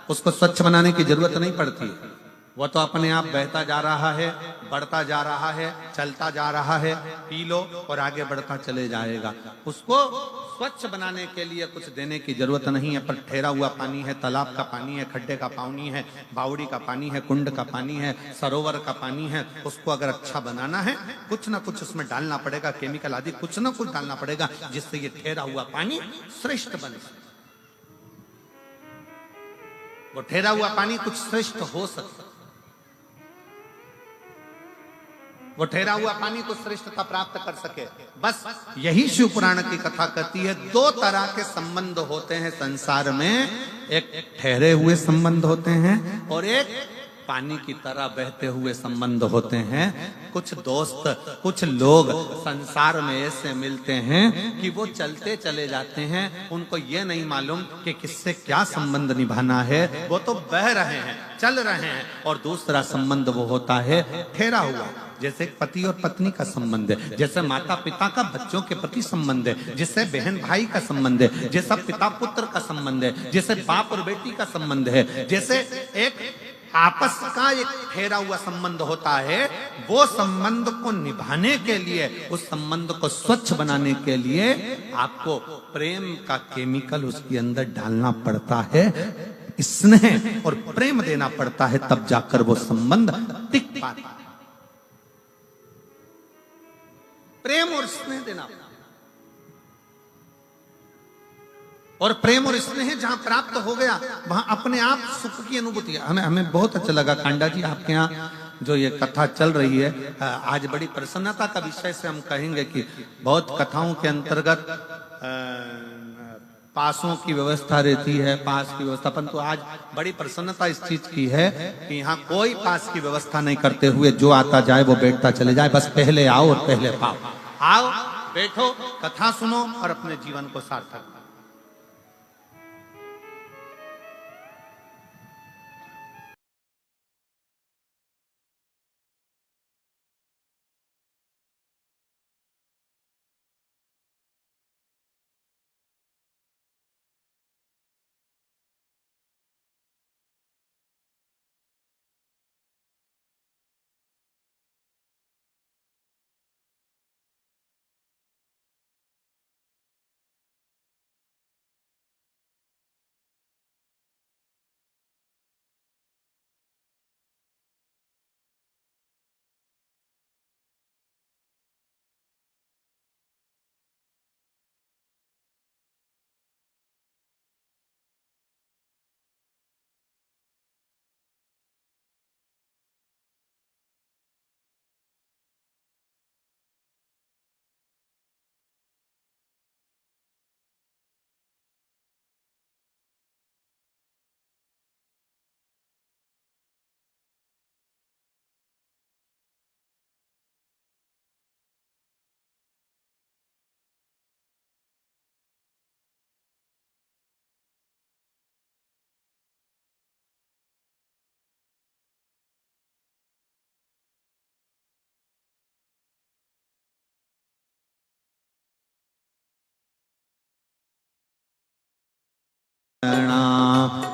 उसको स्वच्छ बनाने की जरूरत नहीं पड़ती है। वो तो अपने आप बहता जा रहा है, बढ़ता जा रहा है, चलता जा रहा है। पी लो और आगे बढ़ता चले जाएगा। उसको स्वच्छ बनाने के लिए कुछ देने की जरूरत नहीं है। पर ठहरा हुआ पानी है, तालाब का पानी है, खड्डे का पानी है, बावड़ी का पानी है, कुंड का पानी है, सरोवर का पानी है, उसको अगर अच्छा बनाना है कुछ ना कुछ उसमें डालना पड़ेगा, केमिकल आदि कुछ ना कुछ डालना पड़ेगा, जिससे ये ठहरा हुआ पानी श्रेष्ठ बने। वो ठहरा हुआ पानी कुछ श्रेष्ठ हो सकता, वो ठहरा हुआ पानी को श्रेष्ठता प्राप्त कर सके। बस यही शिव पुराण की कथा कहती है। दो तरह के संबंध होते हैं संसार में, एक ठहरे हुए संबंध होते हैं और एक पानी की तरह बहते हुए संबंध होते हैं। कुछ दोस्त, कुछ लोग संसार में ऐसे मिलते हैं कि वो चलते चले जाते हैं, उनको ये नहीं मालूम कि किससे क्या संबंध निभाना है। वो तो बह रहे हैं, चल रहे हैं। और दूसरा संबंध वो होता है ठहरा हुआ, जैसे पति और पत्नी का संबंध है, जैसे माता पिता का बच्चों के प्रति संबंध है, जैसे बहन भाई का संबंध है, जैसा पिता पुत्र का संबंध है, जैसे बाप और बेटी का संबंध है, जैसे एक आपस का एक ठहरा हुआ संबंध होता है। वो संबंध को निभाने के लिए, उस संबंध को स्वच्छ बनाने के लिए आपको प्रेम का केमिकल उसके अंदर डालना पड़ता है, स्नेह और प्रेम देना पड़ता है, तब जाकर वो संबंध टिक पाता है। प्रेम और स्नेह देना, और प्रेम और स्नेह जहां प्राप्त हो गया वहां अपने आप सुख की अनुभूति है। हमें बहुत अच्छा लगा कांडा जी, आपके यहाँ जो ये कथा चल रही है, आज बड़ी प्रसन्नता का विषय से हम कहेंगे कि बहुत कथाओं के अंतर्गत पासों की व्यवस्था रहती है, पास की व्यवस्था, परंतु आज बड़ी प्रसन्नता इस चीज की है कि यहाँ कोई पास की व्यवस्था नहीं करते हुए जो आता जाए वो बैठता चले जाए। बस पहले आओ और पहले पाओ। आओ, बैठो, कथा सुनो और अपने जीवन को सार्थक करो।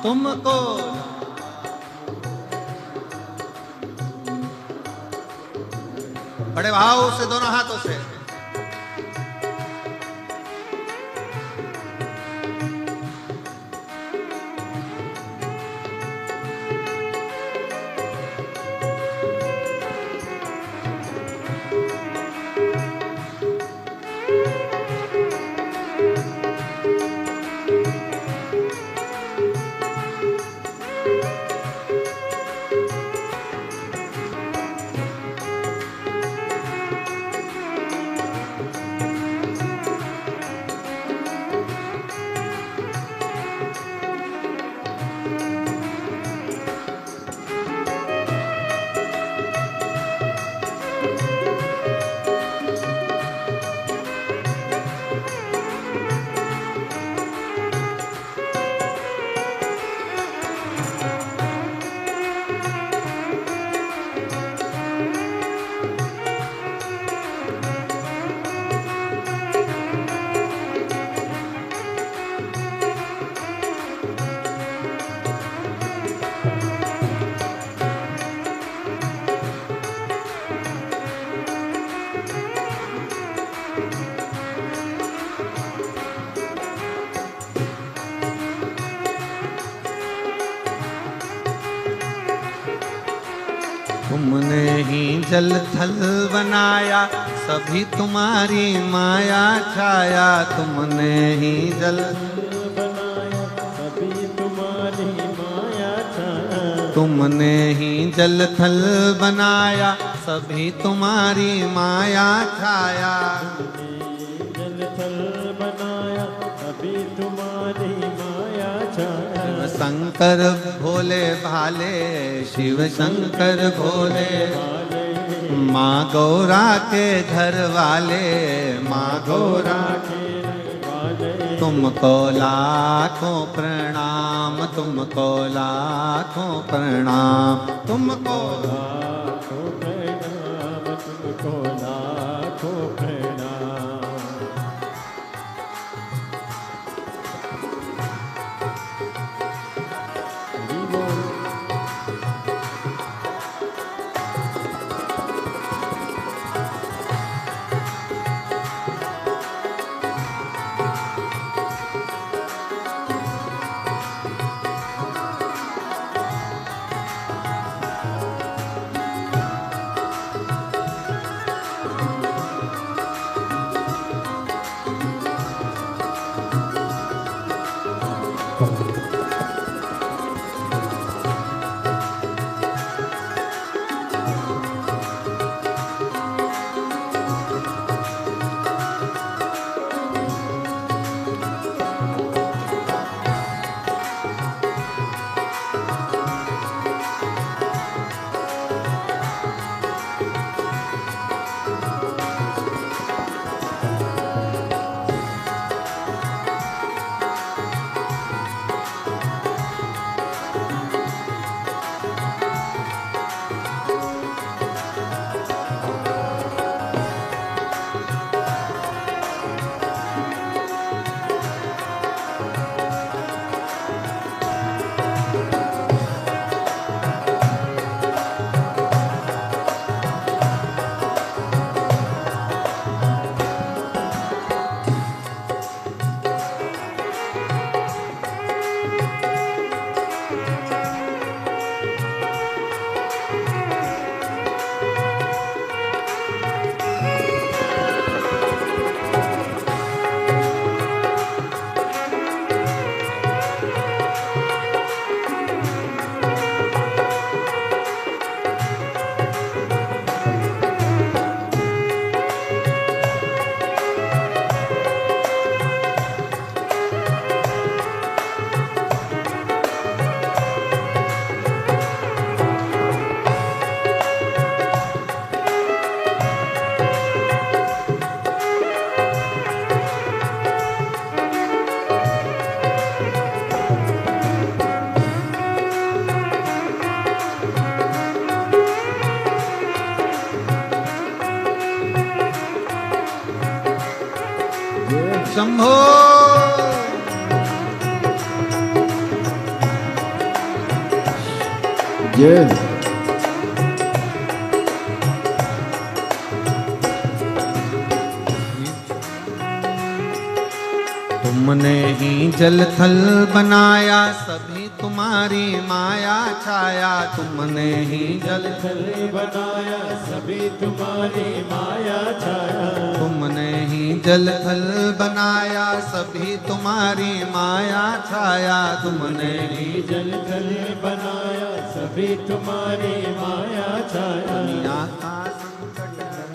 तुमको बड़े भाव से दोनों हाथों से तुमने ही जल थल बनाया, सभी तुम्हारी माया छाया। तुमने ही जल बनाया सभी तुम्हारी माया छाया। तुमने ही जल थल बनाया, सभी तुम्हारी माया छाया। जल थल बनाया सभी तुम्हारी माया छाया। शिव शंकर भोले भाले, शिव शंकर भोले माँ गौरा के घर वाले, माँ गौरा के वाले तुमको लाखों प्रणाम, तुमको लाखों प्रणाम, तुमको लाखों प्रणाम, तुमको लाखों प्रणाम। हरि बोल। शंभो। जय तुमने ही जल थल बनाया, सभी तुम्हारी माया छाया। तुमने ही जल थल बनाया सभी तुम्हारी माया छाया। तुमने ही जल थल बनाया, सभी तुम्हारी माया छाया। तुमने ही जल थल बनाया सभी तुम्हारी माया छाया। दुनिया का संकट हर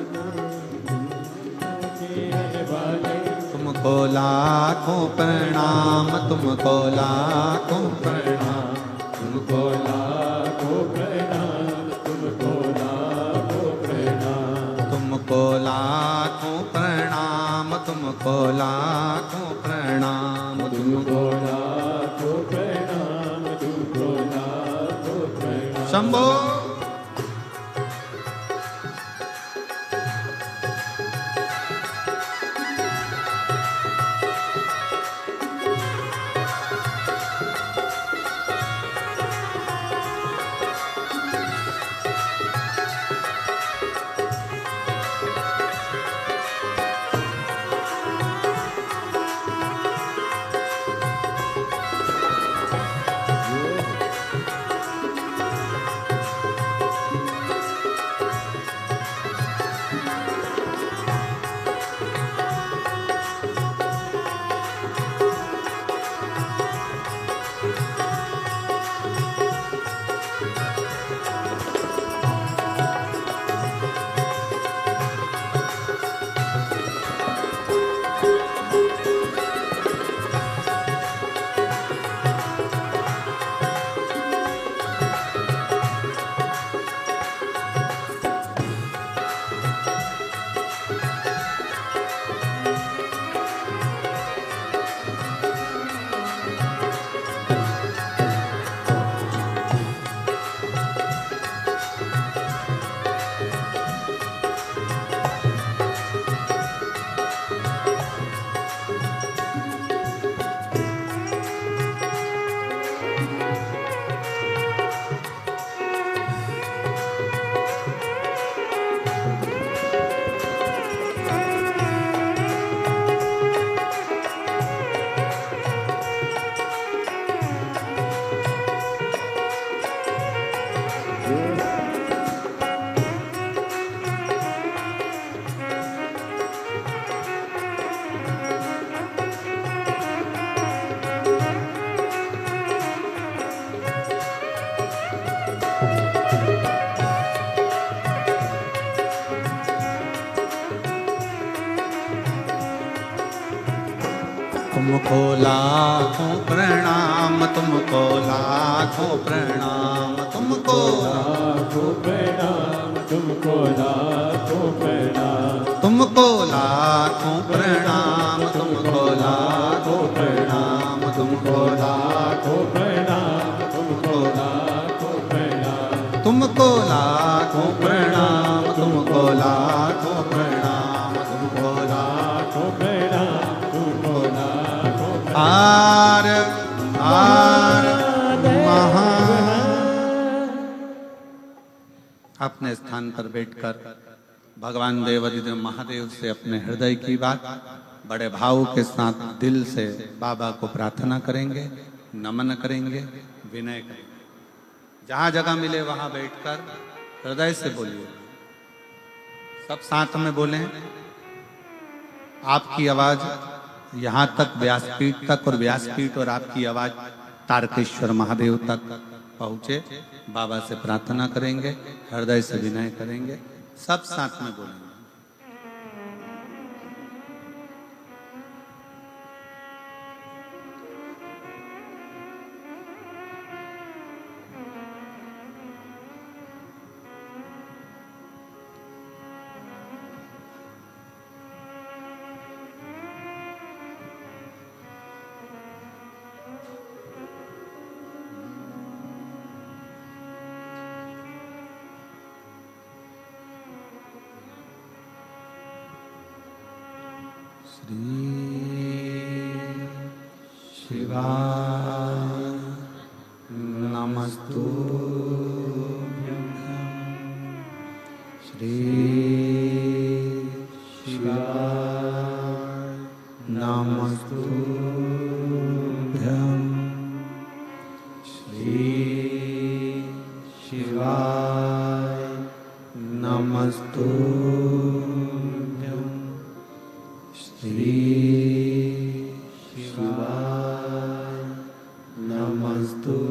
वाले तुमको लाखों प्रणाम, तुमको लाखों प्रणाम, तुमको लाखों प्रणाम, तुमको लाखों प्रणाम। तुमको लाखों प्रणाम, तुमको लाखों प्रणाम, तुमको लाखों प्रणाम, तुमको लाखों प्रणाम। शंभो। तुमको लाखों प्रणाम, तुमको लाखों प्रणाम, तुमको लाखों प्रणाम, तुमको लाखों प्रणाम, तुमको लाखों प्रणाम, तुमको लाखों प्रणाम, तुमको लाखों प्रणाम, तुमको लाखों प्रणाम, तुमको लाखों प्रणाम, तुमको लाखों प्रणाम, तुमको लाखों प्रणाम, तुमको लाखों आर आर महा। अपने स्थान पर बैठकर भगवान देवाधिदेव महादेव से अपने हृदय की बात बड़े भाव के साथ दिल से बाबा को प्रार्थना करेंगे, नमन करेंगे, विनय करेंगे। जहां जगह मिले वहां बैठकर हृदय से बोलिए, सब साथ में बोलें। आपकी आवाज यहां तक व्यासपीठ तक और व्यासपीठ और आपकी आवाज तारकेश्वर महादेव तक पहुंचे। बाबा से प्रार्थना करेंगे, हृदय से विनय करेंगे, सब साथ में बोलेंगे। शिवाय नमस्तुभ्यं, श्री शिवाय नमस्तुभ्यं, श्री शिवाय नमस्तुभ्यं, श्री शिवाय नमस्तुभ्यं,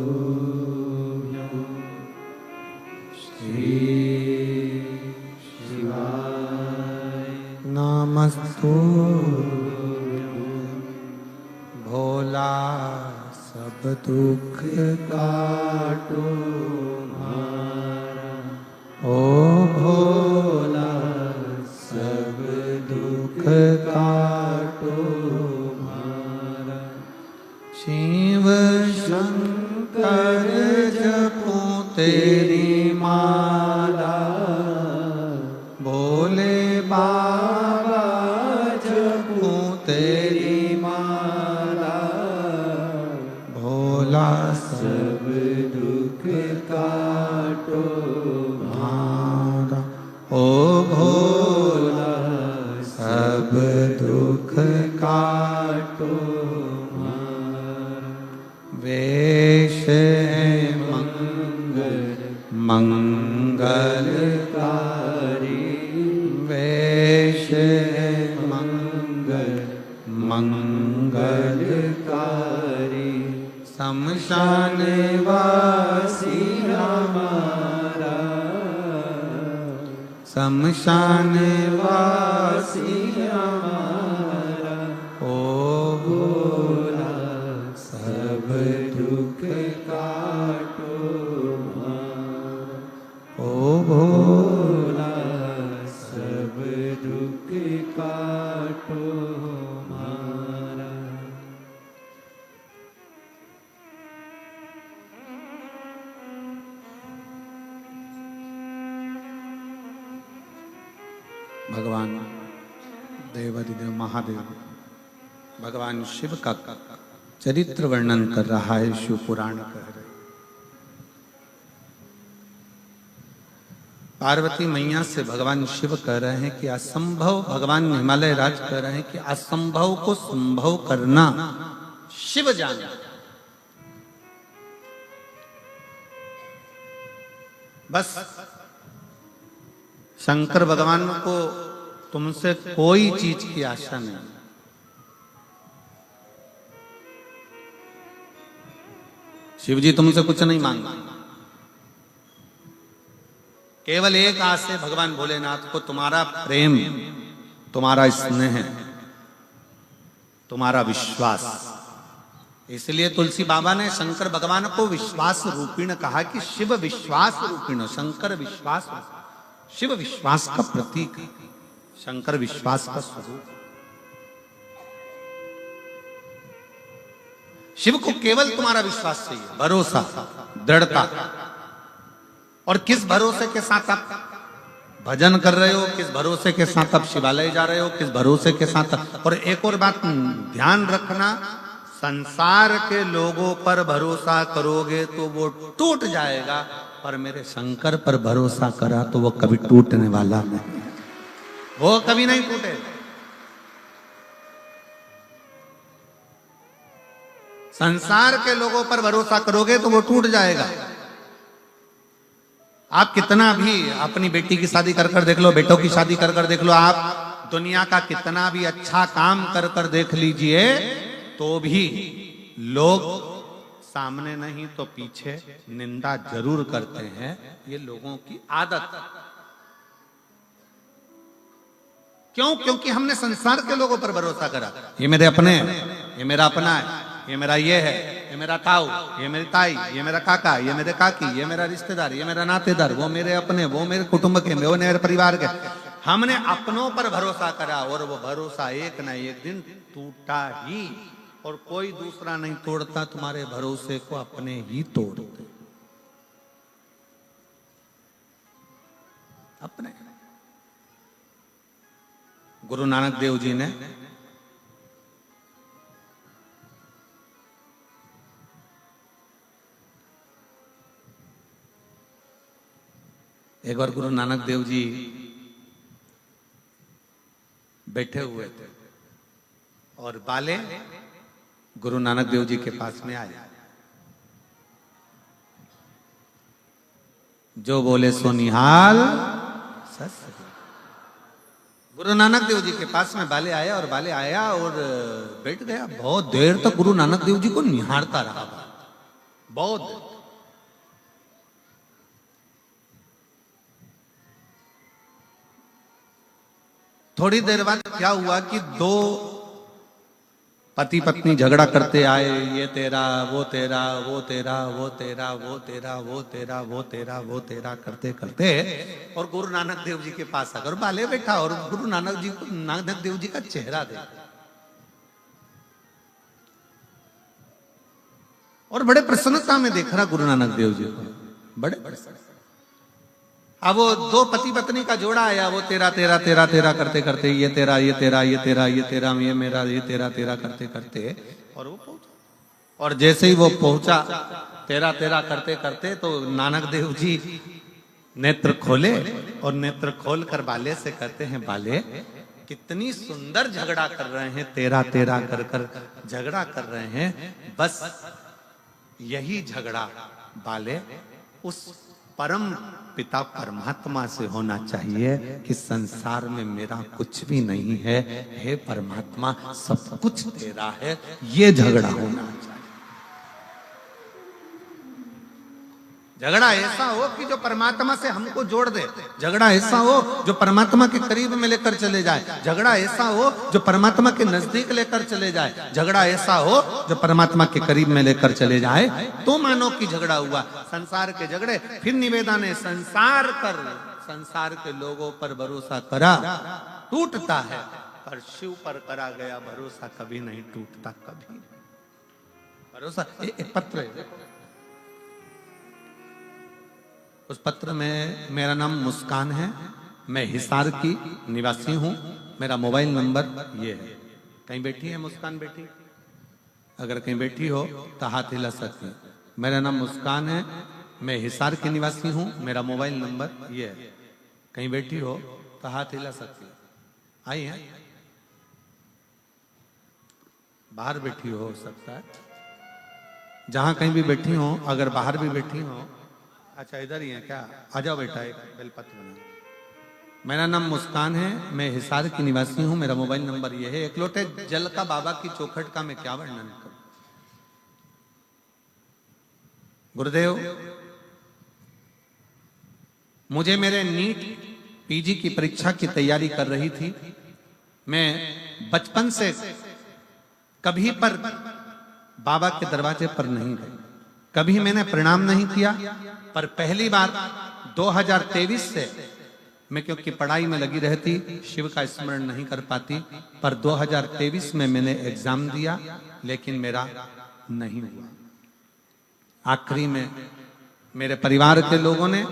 श्री शिवाय नमस्तुभ्यं। भोला सब दुख काटो मारा, ओ भोला सब दुख काटो मारा। शिव शंकर जपो तेरी माला, भोले बाबा जपो तेरी माला। भोला सब दुख काटो मारा, ओ भोला सब दुख काटो मारा। वेश मंगलकारी, वेश मंगलकारी। शमशान वासी हमारा, शमशान वासी हमारा। ओ भोला सब दुख काटो मारा, ओ भोला सब दुख काटो मारा। भगवान देवाधिदेव महादेव भगवान शिव का चरित्र वर्णन कर रहा है, शिव पुराण कह रहे। पार्वती मैया से भगवान शिव कह रहे हैं कि असंभव, भगवान हिमालय राज कह रहे हैं कि असंभव को संभव करना शिव जाने। बस शंकर भगवान को तुमसे कोई चीज की आशा नहीं। शिव जी तुमसे कुछ नहीं मांगते, केवल एक आस है भगवान भोलेनाथ को, तुम्हारा प्रेम, तुम्हारा स्नेह। तुम्हारा विश्वास। इसलिए तुलसी बाबा ने शंकर भगवान को विश्वास रूपीण कहा कि शिव विश्वास रूपीण, शंकर विश्वास, शिव विश्वास का प्रतीक, शंकर विश्वास का स्वरूप। शिव को केवल तुम्हारा विश्वास चाहिए, भरोसा, दृढ़ता। और किस भरोसे के साथ आप भजन कर रहे हो, किस भरोसे के साथ आप शिवालय जा रहे हो, किस भरोसे के साथ। और एक और बात ध्यान रखना, संसार के लोगों पर भरोसा करोगे तो वो टूट जाएगा, पर मेरे शंकर पर भरोसा करा तो वो कभी टूटने वाला नहीं, वो कभी नहीं टूटेगा। संसार के लोगों पर भरोसा करोगे तो वो टूट जाएगा। आप कितना भी अपनी बेटी की शादी कर कर देख लो, बेटों की शादी कर कर देख लो, आप दुनिया का कितना भी अच्छा काम कर कर देख लीजिए, तो भी लोग सामने नहीं तो पीछे निंदा जरूर करते हैं। ये लोगों की आदत। क्यों? क्योंकि हमने संसार के लोगों पर भरोसा करा। ये मेरे अपने हैं, ये मेरा अपना है, ये मेरा ये है, ये मेरा ताऊ, ये मेरी ताई, ये मेरा काका, ये मेरे काकी, ये मेरा रिश्तेदार, ये मेरा नातेदार, वो मेरे अपने, वो मेरे कुटुंब के, वो मेरे परिवार के। हमने अपनों पर भरोसा करा और वो भरोसा एक ना एक दिन टूटा ही। और कोई दूसरा नहीं तोड़ता तुम्हारे भरोसे को, अपने ही तोड़ते, अपने। गुरु नानक देव जी ने एक बार गुरु नानक देव जी बैठे हुए थे और बाले गुरु नानक देव जी के पास में आए। जो बोले सो निहाल सस। गुरु नानक देव जी के पास में बाले आया और बाले आया और बैठ गया। बहुत देर तक गुरु नानक देव जी को निहारता रहा, बहुत देर। थोड़ी देर बाद क्या हुआ कि दो पति पत्नी झगड़ा करते आए। ये तेरा, वो तेरा, वो तेरा, वो तेरा, वो तेरा, वो तेरा, वो तेरा, वो तेरा करते करते और गुरु नानक देव जी के पास आकर बाले बैठा और गुरु नानक देव जी का चेहरा देख और बड़े प्रसन्नता में देख रहा गुरु नानक देव जी को, बड़े प्रसन्न। अब वो दो पति पत्नी का जोड़ा आया, वो तेरा तेरा तेरा तेरा करते करते ये तेरा, ये तेरा, ये तेरा, ये तेरा, ये मेरा, ये तेरा तेरा करते करते और वो पहुंचा। और जैसे ही वो पहुंचा तेरा तेरा करते करते तो नानक देव जी नेत्र खोले और नेत्र खोल कर बाले से कहते हैं, बाले कितनी सुंदर झगड़ा कर रहे हैं, तेरा तेरा कर कर झगड़ा कर रहे हैं। बस यही झगड़ा बाले उस परम पिता परमात्मा से होना चाहिए कि संसार में मेरा कुछ भी नहीं है, हे परमात्मा सब कुछ तेरा है, ये झगड़ा होना चाहिए। झगड़ा ऐसा हो कि जो परमात्मा से हमको जोड़ दे, झगड़ा ऐसा हो जो परमात्मा के करीब में लेकर चले जाए, झगड़ा ऐसा हो जो परमात्मा के नजदीक लेकर चले जाए, झगड़ा ऐसा हो जो परमात्मा के करीब में लेकर चले जाए, तो मानो कि झगड़ा हुआ। संसार के झगड़े। फिर निवेदन है, संसार के लोगों पर भरोसा करा टूटता है, पर शिव पर करा गया भरोसा कभी नहीं टूटता, कभी भरोसा। एक पत्र है, उस पत्र में मेरा नाम मुस्कान है, मैं हिसार की निवासी हूं, मेरा मोबाइल नंबर ये है। कहीं बैठी है मुस्कान बेटी? अगर कहीं बैठी हो तो हाथ हिला सकती है। मेरा नाम मुस्कान है, मैं हिसार की निवासी हूं, मेरा मोबाइल नंबर ये है। कहीं बैठी हो तो हाथ हिला सकती है। आई है? बाहर बैठी हो सकता है, जहां कहीं भी बैठी हो, अगर बाहर भी बैठी हो। अच्छा इधर ही है क्या? आ जाओ बेटा, एक बेलपत्र बना। मेरा नाम मुस्कान है, मैं हिसार की निवासी हूं, मेरा मोबाइल नंबर यह है। एक लोटे जल का बाबा की चौखट का मैं क्या वर्णन करूं। गुरुदेव, मुझे मेरे नीट पीजी की परीक्षा की तैयारी कर रही थी। मैं बचपन से कभी पर बाबा के दरवाजे पर नहीं गए, कभी मैंने प्रणाम नहीं किया। पर पहली बार 2023 से मैं क्योंकि पढ़ाई में लगी रहती, शिव का स्मरण नहीं कर पाती, पर 2023 में मैंने एग्जाम दिया लेकिन मेरा नहीं हुआ। आखिरी में मेरे परिवार के लोगों ने,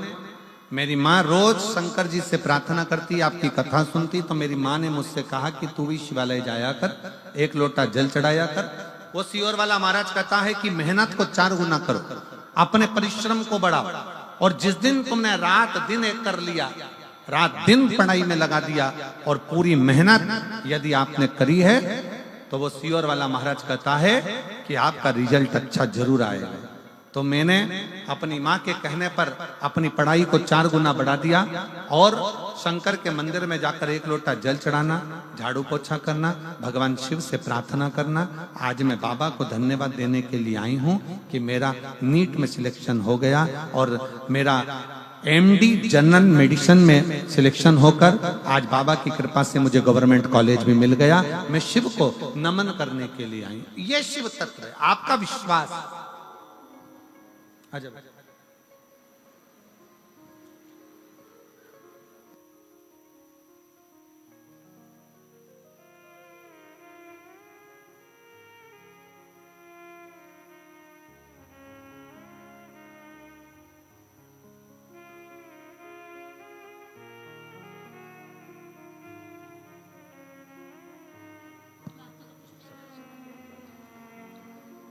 मेरी माँ रोज शंकर जी से प्रार्थना करती, आपकी कथा सुनती, तो मेरी माँ ने मुझसे कहा कि तू भी शिवालय जाया कर, 1 लोटा जल चढ़ाया कर। वो सियोर वाला महाराज कहता है कि मेहनत को 4 गुना करो, अपने परिश्रम को बढ़ाओ, और जिस दिन तुमने रात दिन एक कर लिया, रात दिन पढ़ाई में लगा दिया और पूरी मेहनत यदि आपने करी है, तो वो सियोर वाला महाराज कहता है कि आपका रिजल्ट अच्छा जरूर आएगा। तो मैंने अपनी माँ के कहने पर अपनी पढ़ाई को 4 गुना बढ़ा दिया और शंकर के मंदिर में जाकर 1 लोटा जल चढ़ाना, झाड़ू पोछा करना, भगवान शिव से प्रार्थना करना। आज मैं बाबा को धन्यवाद देने के लिए आई हूँ कि मेरा नीट में सिलेक्शन हो गया और मेरा MD जनरल मेडिसिन में सिलेक्शन होकर आज बाबा की कृपा से मुझे गवर्नमेंट कॉलेज भी मिल गया। मैं शिव को नमन करने के लिए आई हूँ। ये शिव तत्व है, आपका विश्वास। आजा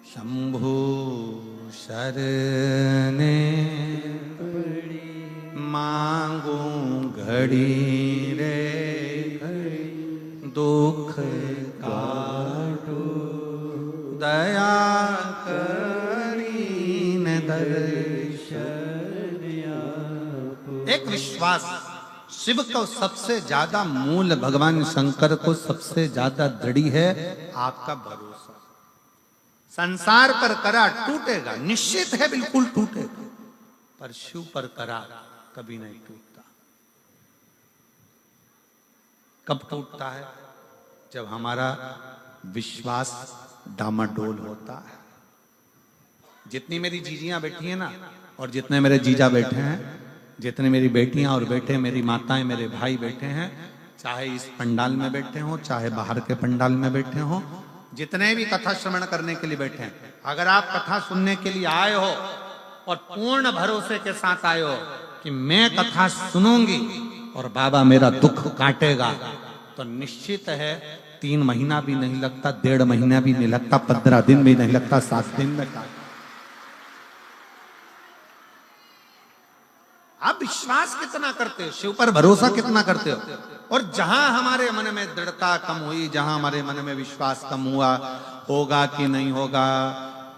शंभु शरणे मांगू घड़ी रे, दुख काटो दया करीन दर्शन। एक विश्वास, शिव को सबसे ज्यादा मूल भगवान शंकर को सबसे ज्यादा दृढ़ है आपका भरोसा। संसार पर करा टूटेगा, निश्चित है बिल्कुल टूटेगा, पर शिव पर करा कभी नहीं टूटता। कब टूटता है? जब हमारा विश्वास डामाडोल होता है। जितनी मेरी जीजियां बैठी हैं ना, और जितने मेरे जीजा बैठे हैं, जितने मेरी बेटियां और बेटे, मेरी माताएं, मेरे भाई बैठे हैं, चाहे इस पंडाल में बैठे हों, चाहे बाहर के पंडाल में बैठे हों, जितने भी कथा श्रवण करने के लिए बैठे हैं, अगर आप कथा सुनने के लिए आए हो और पूर्ण भरोसे के साथ आए हो कि मैं कथा सुनूंगी और बाबा मेरा दुख काटेगा, तो निश्चित है 3 महीना भी नहीं लगता, 1.5 महीना भी नहीं लगता, 15 दिन भी नहीं लगता, 7 दिन में काट। आप विश्वास कितना करते हो, शिव पर भरोसा कितना करते हो? और जहां हमारे मन में दृढ़ता कम हुई, जहां हमारे मन में विश्वास कम हुआ, होगा कि नहीं होगा,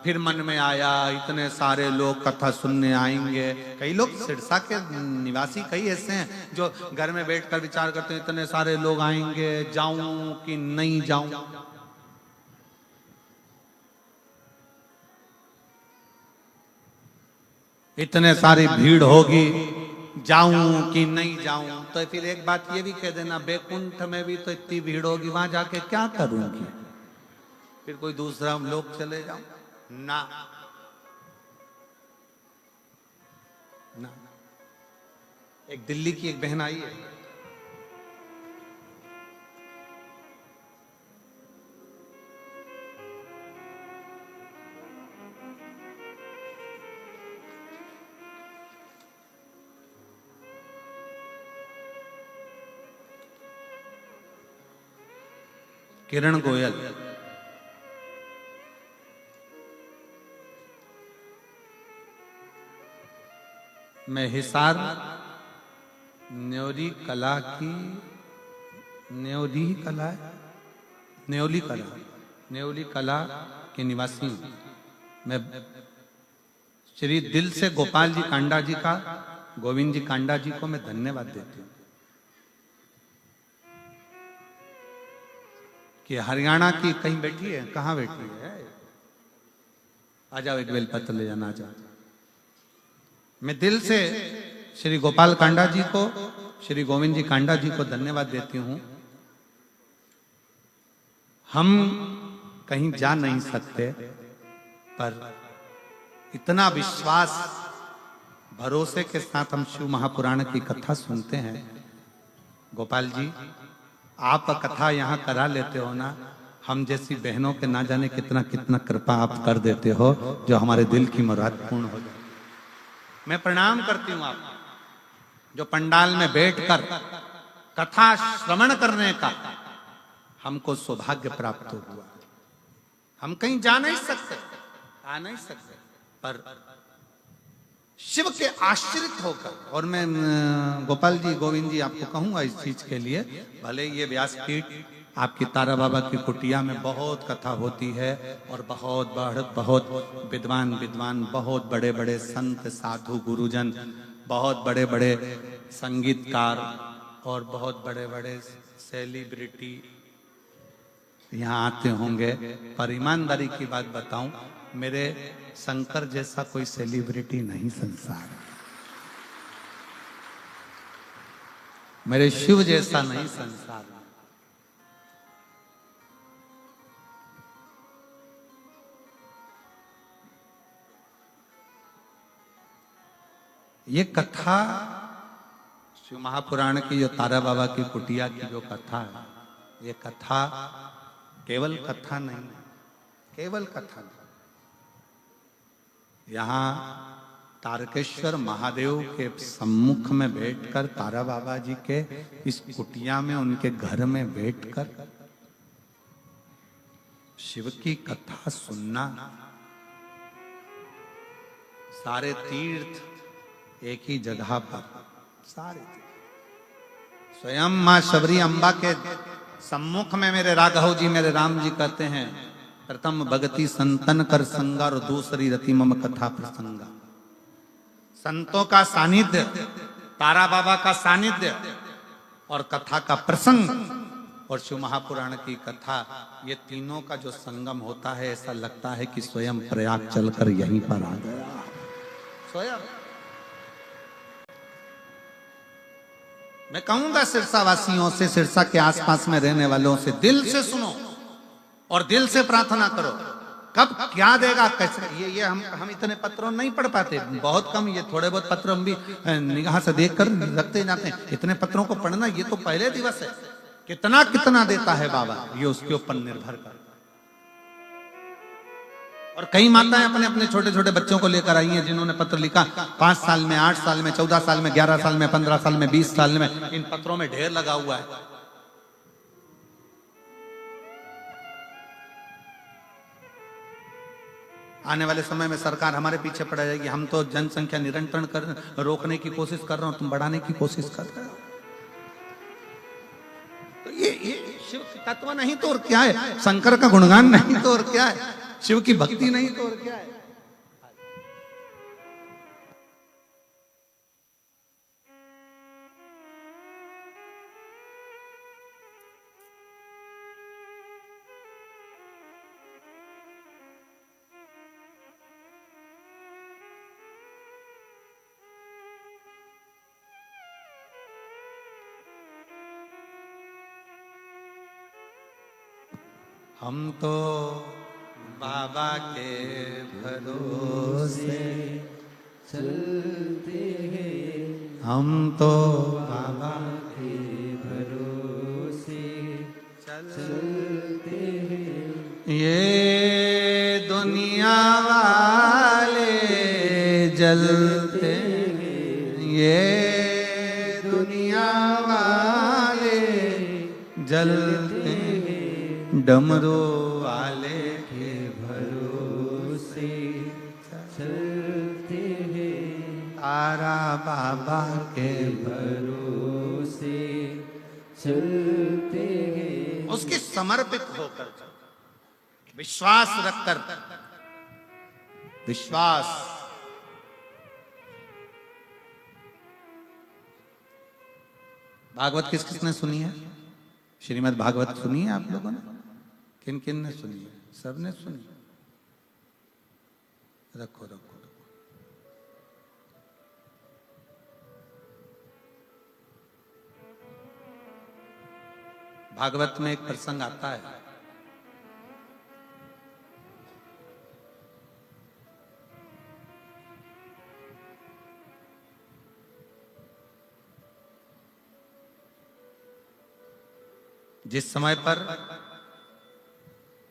फिर मन में आया इतने सारे लोग कथा सुनने आएंगे। कई लोग सिरसा के निवासी कई ऐसे हैं जो घर में बैठकर विचार करते हैं इतने सारे लोग आएंगे, जाऊं कि नहीं जाऊं। इतने सारी भीड़ होगी, जाऊं कि नहीं जाऊं। तो फिर एक बात ये भी कह देना, बैकुंठ में भी तो इतनी भीड़ होगी, वहां जाके क्या करूंगी? फिर कोई दूसरा लोग चले जाऊं ना, ना। एक दिल्ली की एक बहन आई है, किरण गोयल। मैं हिसार न्योली कला की, न्योली कला है, न्योली कला के निवासी हूं। मैं श्री दिल से गोपाल जी कांडा जी का, गोविंद जी कांडा जी को मैं धन्यवाद देती हूँ कि हरियाणा की कहीं बैठी है, कहाँ बैठी है, आ जाओ एक बेलपत्र ले जाना, आ जाओ। मैं दिल से श्री गोपाल कांडा जी को, श्री गोविंद जी कांडा जी को धन्यवाद देती हूं। हम कहीं जा नहीं सकते, पर इतना विश्वास भरोसे के साथ हम शिव महापुराण की कथा सुनते हैं। गोपाल जी, आप कथा यहाँ करा लेते हो ना, हम जैसी बहनों के ना जाने कितना कितना कृपा आप कर देते हो, जो हमारे दिल की मुराद पूर्ण हो जाए। मैं प्रणाम करती हूँ आप जो पंडाल में बैठकर कथा श्रवण करने का हमको सौभाग्य प्राप्त हुआ। हम कहीं जा नहीं सकते, आ नहीं सकते, पर शिव के आश्रित होकर, और मैं गोपाल जी, गोविंद जी, आपको कहूंगा इस चीज के लिए, भले ये व्यासपीठ आपकी तारा बाबा की कुटिया में बहुत कथा होती है और बहुत विद्वान बहुत बड़े बड़े संत साधु गुरुजन, बहुत बड़े बड़े संगीतकार और बहुत बड़े बड़े सेलिब्रिटी यहाँ आते होंगे, पर ईमानदारी की बात बताऊं, मेरे शंकर जैसा कोई सेलिब्रिटी नहीं संसार में, मेरे शिव जैसा नहीं संसार में। ये कथा शिव महापुराण की, जो तारा बाबा की कुटिया की जो कथा है, ये कथा केवल कथा नहीं, केवल कथा नहीं। यहाँ तारकेश्वर महादेव के सम्मुख में बैठकर, तारा बाबा जी के इस कुटिया में, उनके घर में बैठकर शिव की कथा सुनना, सारे तीर्थ एक ही जगह पर, सारे स्वयं मां शबरी अम्बा के सम्मुख में मेरे राघव जी, मेरे राम जी कहते हैं, प्रथम भगति संतन कर संगा और दूसरी रति मम कथा प्रसंगा। संतों का सानिध्य, तारा बाबा का सानिध्य और कथा का प्रसंग और शिव महापुराण की कथा, ये तीनों का जो संगम होता है, ऐसा लगता है कि स्वयं प्रयाग चलकर यहीं पर आ गया। स्वयं मैं कहूंगा सिरसा वासियों से, सिरसा के आसपास में रहने वालों से, दिल से सुनो और दिल से प्रार्थना करो। कब क्या देगा, कैसे, ये हम इतने पत्रों नहीं पढ़ पाते, बहुत कम, ये थोड़े बहुत पत्र हम भी निगाह से देख कर रखते जाते हैं। इतने पत्रों को पढ़ना, ये तो पहले दिवस है। कितना कितना देता है बाबा, ये उसके ऊपर निर्भर कर। और कई माताएं अपने अपने छोटे छोटे बच्चों को लेकर आई हैं, जिन्होंने पत्र लिखा 5 साल में, 8 साल में, 14 साल में, 11 साल में, 15 साल में, 20 साल में, इन पत्रों में ढेर लगा हुआ है। आने वाले समय में सरकार हमारे पीछे पड़ जाएगी। हम तो जनसंख्या निरंतर रोकने की कोशिश कर रहे हो, तुम बढ़ाने की कोशिश कर रहे हो। तो ये शिव तत्व नहीं तो और क्या है, शंकर का गुणगान नहीं तो और क्या है, शिव की भक्ति नहीं तो और क्या है। हम तो बाबा के भरोसे चलते हैं, हम तो बाबा के भरोसे चलते हैं। ये दुनिया वाले जलते हैं, ये दुनिया वाले जलते हैं, डमरू वाले के भरोसे चलते हैं, तारा बाबा के भरोसे चलते हैं। उसके समर्पित होकर, विश्वास रखकर, विश्वास भागवत किस किसने सुनी है? श्रीमद् भागवत सुनी है आप लोगों ने? किन किन ने सुनी है? सबने सुनी। रखो रखो रखो। भागवत में एक प्रसंग आता है, जिस समय पर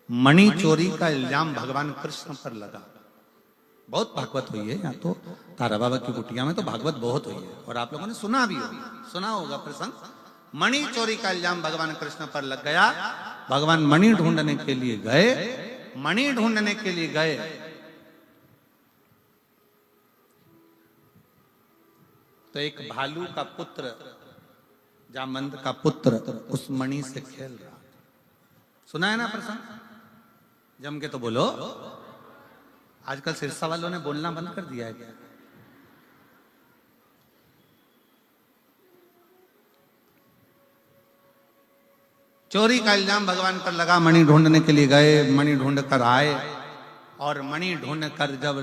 मणि चोरी का इल्जाम भगवान कृष्ण पर लगा, बहुत भागवत हुई है यहाँ तो, तारा बाबा की कुटिया में तो भागवत बहुत हुई है और आप लोगों ने सुना भी होगा, सुना होगा प्रसंग। मणि चोरी का इल्जाम भगवान कृष्ण पर लग गया। भगवान मणि ढूंढने के लिए गए, मणि ढूंढने के लिए गए तो एक भालू का पुत्र, जामवंत का पुत्र उस मणि से खेल रहा था। सुना है ना प्रसंग? जम के तो बोलो। आजकल सिरसा वालों ने बोलना बंद कर दिया है क्या? चोरी का इल्जाम भगवान पर लगा, मणि ढूंढने के लिए गए, मणि ढूंढ कर आए और मणि ढूंढ कर जब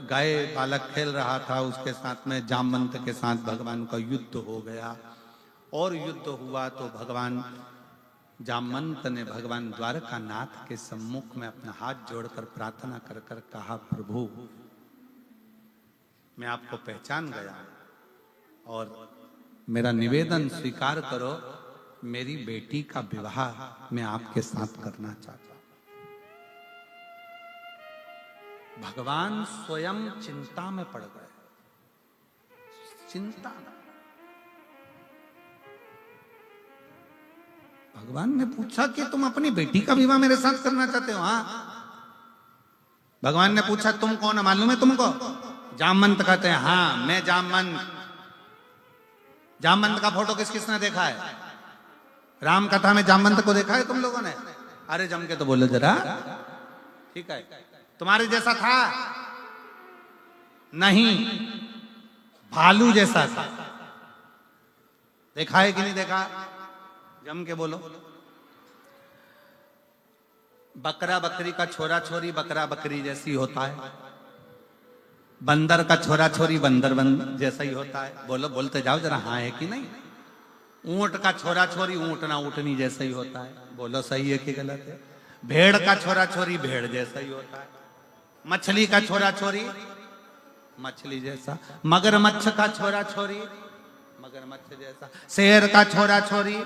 गए, बालक खेल रहा था उसके साथ में, जामवंत के साथ भगवान का युद्ध हो गया। और युद्ध हुआ तो भगवान जामवंत ने भगवान द्वारकानाथ के सम्मुख में अपना हाथ जोड़कर प्रार्थना कर कर कहा, प्रभु मैं आपको पहचान गया और मेरा निवेदन स्वीकार करो, मेरी बेटी का विवाह मैं आपके साथ करना चाहता हूं। भगवान स्वयं चिंता में पड़ गए, चिंता। भगवान ने पूछा कि तुम अपनी बेटी का विवाह मेरे साथ करना चाहते हो? हाँ। भगवान ने पूछा तुम कौन, मालूम है तुमको? जामवंत कहते हैं हाँ मैं जामवंत। जामवंत का फोटो किस किसने देखा है? राम कथा में जामवंत को देखा है तुम लोगों ने? अरे जम के तो बोलो जरा। ठीक है, तुम्हारे जैसा था? नहीं, भालू जैसा था। देखा है कि नहीं देखा? जम के बोलो। बकरा बकरी का छोरा छोरी बकरा बकरी जैसी होता है, बंदर का छोरा छोरी बंदर जैसा ही होता है। बोलो, बोलते जाओ जरा, हाँ है कि नहीं? ऊंट का छोरा छोरी ऊंटना ऊंटनी जैसा ही होता है। बोलो सही है कि गलत है? भेड़ का छोरा छोरी भेड़ जैसा ही होता है। मछली का छोरा छोरी मछली जैसा। मगरमच्छ का छोरा छोरी मगरमच्छ जैसा। शेर का छोरा छोरी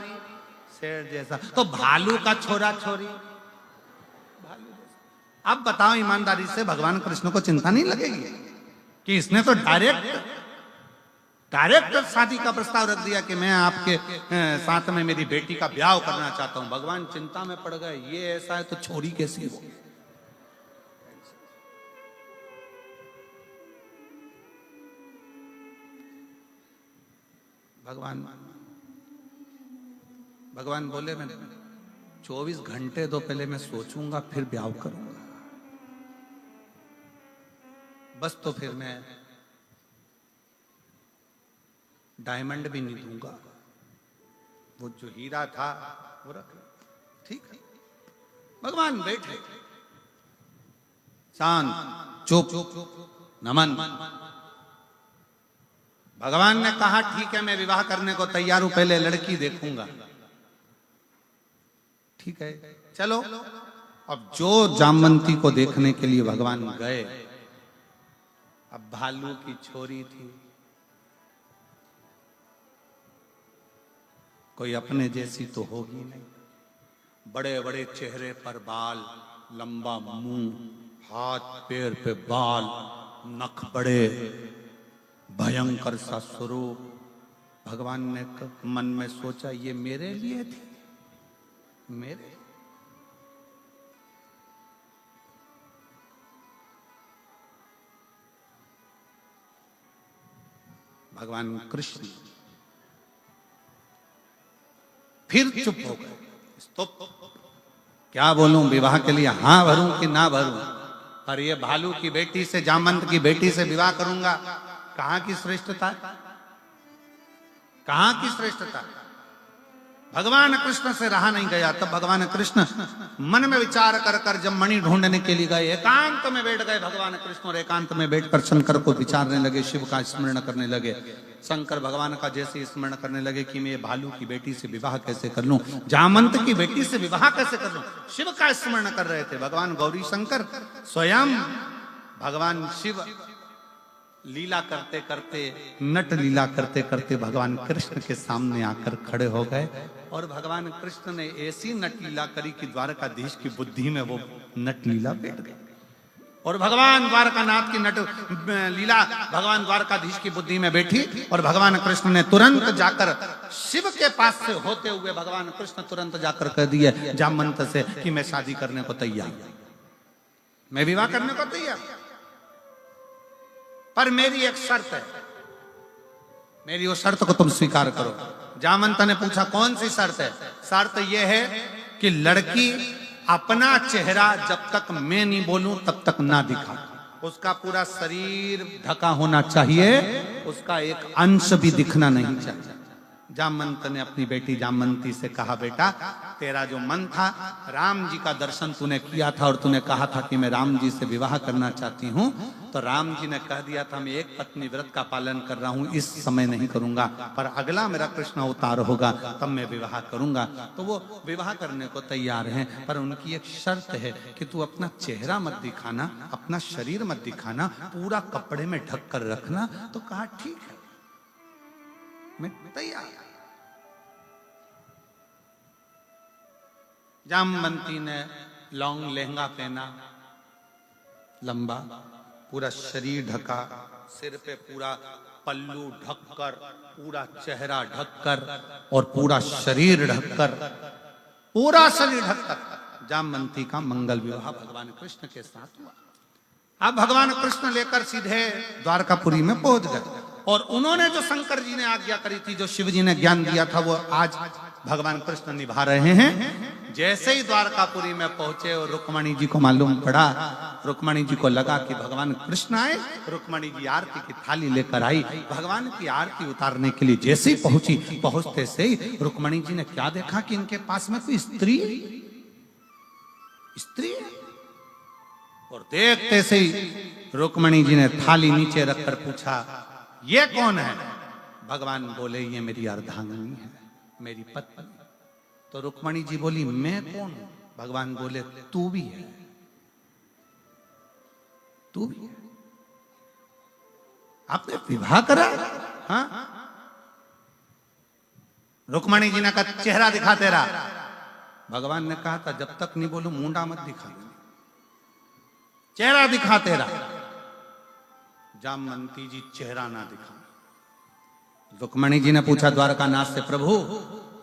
शेर जैसा। तो भालू का छोरा छोरी भालू जैसा। अब बताओ ईमानदारी से, भगवान कृष्ण को चिंता नहीं लगेगी कि इसने तो डायरेक्ट शादी का प्रस्ताव रख दिया कि मैं आपके साथ में मेरी बेटी का ब्याह करना चाहता हूं। भगवान चिंता में पड़ गए, ये ऐसा है तो छोरी कैसी हो? भगवान बोले मैं 24 घंटे दो, पहले मैं सोचूंगा फिर ब्याह करूंगा। बस तो फिर मैं डायमंड भी नहीं दूंगा, वो जो हीरा था वो रख लो। ठीक है। भगवान बैठे शांत चुप नमन। भगवान ने कहा ठीक है मैं विवाह करने को तैयार हूं, पहले लड़की देखूंगा। ठीक है चलो। अब जो जामवंती को देखने के लिए भगवान गए, अब भालू की छोरी थी, कोई अपने जैसी तो होगी नहीं। बड़े बड़े चेहरे पर बाल, लंबा मुंह, हाथ पैर पे बाल, नख बड़े, भयंकर सा स्वरूप। भगवान ने मन में सोचा ये मेरे लिए थी, मेरे। भगवान कृष्ण फिर चुप हो गए। तो क्या बोलूं, विवाह के लिए हाँ भरूं कि ना भरूं? पर ये भालू की बेटी से, जामवंत की बेटी से विवाह करूंगा, कहां की श्रेष्ठता, कहां की श्रेष्ठता? भगवान कृष्ण से रहा नहीं गया। तब भगवान कृष्ण मन में विचार कर कर जब मणि ढूंढने के लिए गए, एकांत में बैठ गए भगवान कृष्ण, और एकांत में बैठकर शंकर को विचारने लगे, शिव का स्मरण करने लगे। शंकर भगवान का जैसे स्मरण करने लगे कि मैं भालू की बेटी से विवाह कैसे कर लूं, जामवंत की बेटी से विवाह कैसे कर लूं, शिव का स्मरण कर रहे थे। भगवान गौरी शंकर स्वयं भगवान शिव लीला करते करते, नट लीला करते करते भगवान कृष्ण के सामने आकर खड़े हो गए और भगवान कृष्ण ने ऐसी नट लीला करी कि द्वारकाधीश की बुद्धि में वो नट लीला बैठ गई। और भगवान द्वारकानाथ की नट लीला भगवान द्वारकाधीश की बुद्धि में बैठी और भगवान कृष्ण ने तुरंत जाकर शिव के पास से होते हुए भगवान कृष्ण तुरंत जाकर कह दिए जामवंत से कि मैं शादी करने को तैयार, मैं विवाह करने को तैयार, पर मेरी एक शर्त है, मेरी वो शर्त को तुम स्वीकार करो। जामवंत ने पूछा कौन सी शर्त है? शर्त यह है कि लड़की अपना चेहरा जब तक मैं नहीं बोलूं तब तक ना दिखा, उसका पूरा शरीर ढका होना चाहिए, उसका एक अंश भी दिखना नहीं चाहिए। जामवंत ने अपनी बेटी जामवंती से कहा बेटा तेरा जो मन था, राम जी का दर्शन तूने किया था और तूने कहा था कि मैं राम जी से विवाह करना चाहती हूँ, तो राम जी ने कह दिया था मैं एक पत्नी व्रत का पालन कर रहा हूँ, इस समय नहीं करूंगा, पर अगला मेरा कृष्ण अवतार होगा तब मैं विवाह करूंगा। तो वो विवाह करने को तैयार हैं, पर उनकी एक शर्त है कि तू अपना चेहरा मत दिखाना, अपना शरीर मत दिखाना, पूरा कपड़े में ढक कर रखना। तो कहा ठीक है, मैं तैयार। जामवंती ने लॉन्ग लहंगा पहना, लंबा, पूरा शरीर ढका, सिर पे पूरा पल्लू ढककर, पूरा चेहरा ढककर और पूरा शरीर ढककर, पूरा शरीर ढककर जामवंती का मंगल विवाह भगवान कृष्ण के साथ हुआ। अब भगवान कृष्ण लेकर सीधे द्वारकापुरी में पहुंच गए और उन्होंने जो शंकर जी ने आज्ञा करी थी, जो शिव जी ने ज्ञान दिया था, वो आज भगवान कृष्ण निभा रहे हैं। जैसे ही द्वारकापुरी में पहुंचे और रुक्मणी जी को मालूम पड़ा, रुक्मणी जी को लगा कि भगवान कृष्ण आए, रुक्मणी जी आरती की थाली लेकर आई, भगवान की आरती उतारने के लिए जैसे ही पहुंची, पहुंचते से ही रुक्मणी जी ने क्या देखा कि इनके पास में कोई स्त्री है और देखते से ही रुक्मणी जी ने थाली नीचे रखकर पूछा ये कौन है? भगवान बोले ये मेरी अर्धांगिनी है, मेरी पत्नी। तो रुक्मणी जी बोली मैं कौन हूं? भगवान बोले तू भी है, तू भी है। आपने विवाह करा? हाँ। रुक्मणी जी ने कहा चेहरा दिखा तेरा। भगवान ने कहा था जब तक नहीं बोलू मुंडा मत दिखा, चेहरा दिखा तेरा। जामवंती जी चेहरा ना दिखा। रुक्मणी जी ने पूछा द्वारकानाथ से प्रभु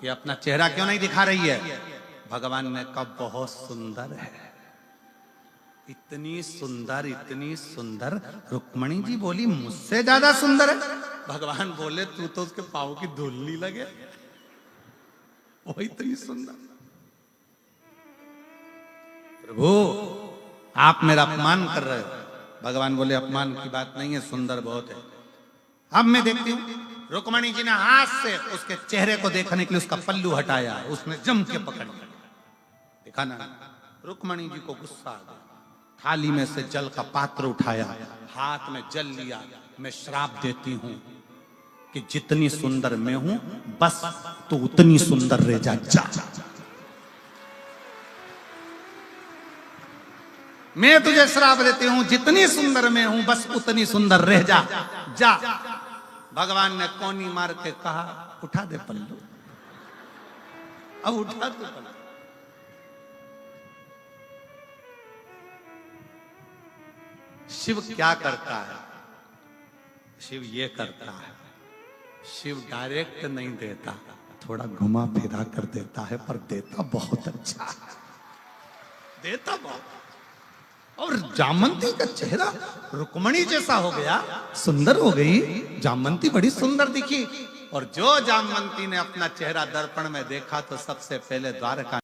ये अपना चेहरा क्यों नहीं दिखा रही है? भगवान ने कहा बहुत सुंदर है, इतनी सुंदर, इतनी सुंदर। रुक्मणी जी बोली मुझसे ज्यादा सुंदर है? भगवान बोले तू तो उसके पांव की धूल नहीं लगे, वो इतनी सुंदर। प्रभु आप मेरा अपमान कर रहे हो। भगवान बोले अपमान की बात नहीं है, सुंदर बहुत है। अब मैं देखती हूं। रुक्मणी जी ने हाथ से उसके चेहरे को देखने के लिए उसका पल्लू हटाया, उसने जम के पकड़ लिया। देखा ना, रुक्मणी जी को गुस्सा आ गया, थाली में से जल का पात्र उठाया, हाथ में जल लिया। मैं श्राप देती हूं कि जितनी सुंदर मैं हूं बस तो उतनी सुंदर रह जा। मैं तुझे श्राप देती हूं जितनी सुंदर मैं हूं बस उतनी सुंदर रह जा। भगवान ने कोनी मार के कहा उठा दे पल्लू, अब उठा दे पल्लू। शिव क्या करता है? शिव ये करता है, शिव डायरेक्ट नहीं देता, थोड़ा घुमा फिरा कर देता है, पर देता बहुत अच्छा है, देता बहुत। और जामवंती का चेहरा रुक्मणी जैसा हो गया, सुंदर हो गई। जामवंती बड़ी सुंदर दिखी और जो जामवंती ने अपना चेहरा दर्पण में देखा तो सबसे पहले द्वारका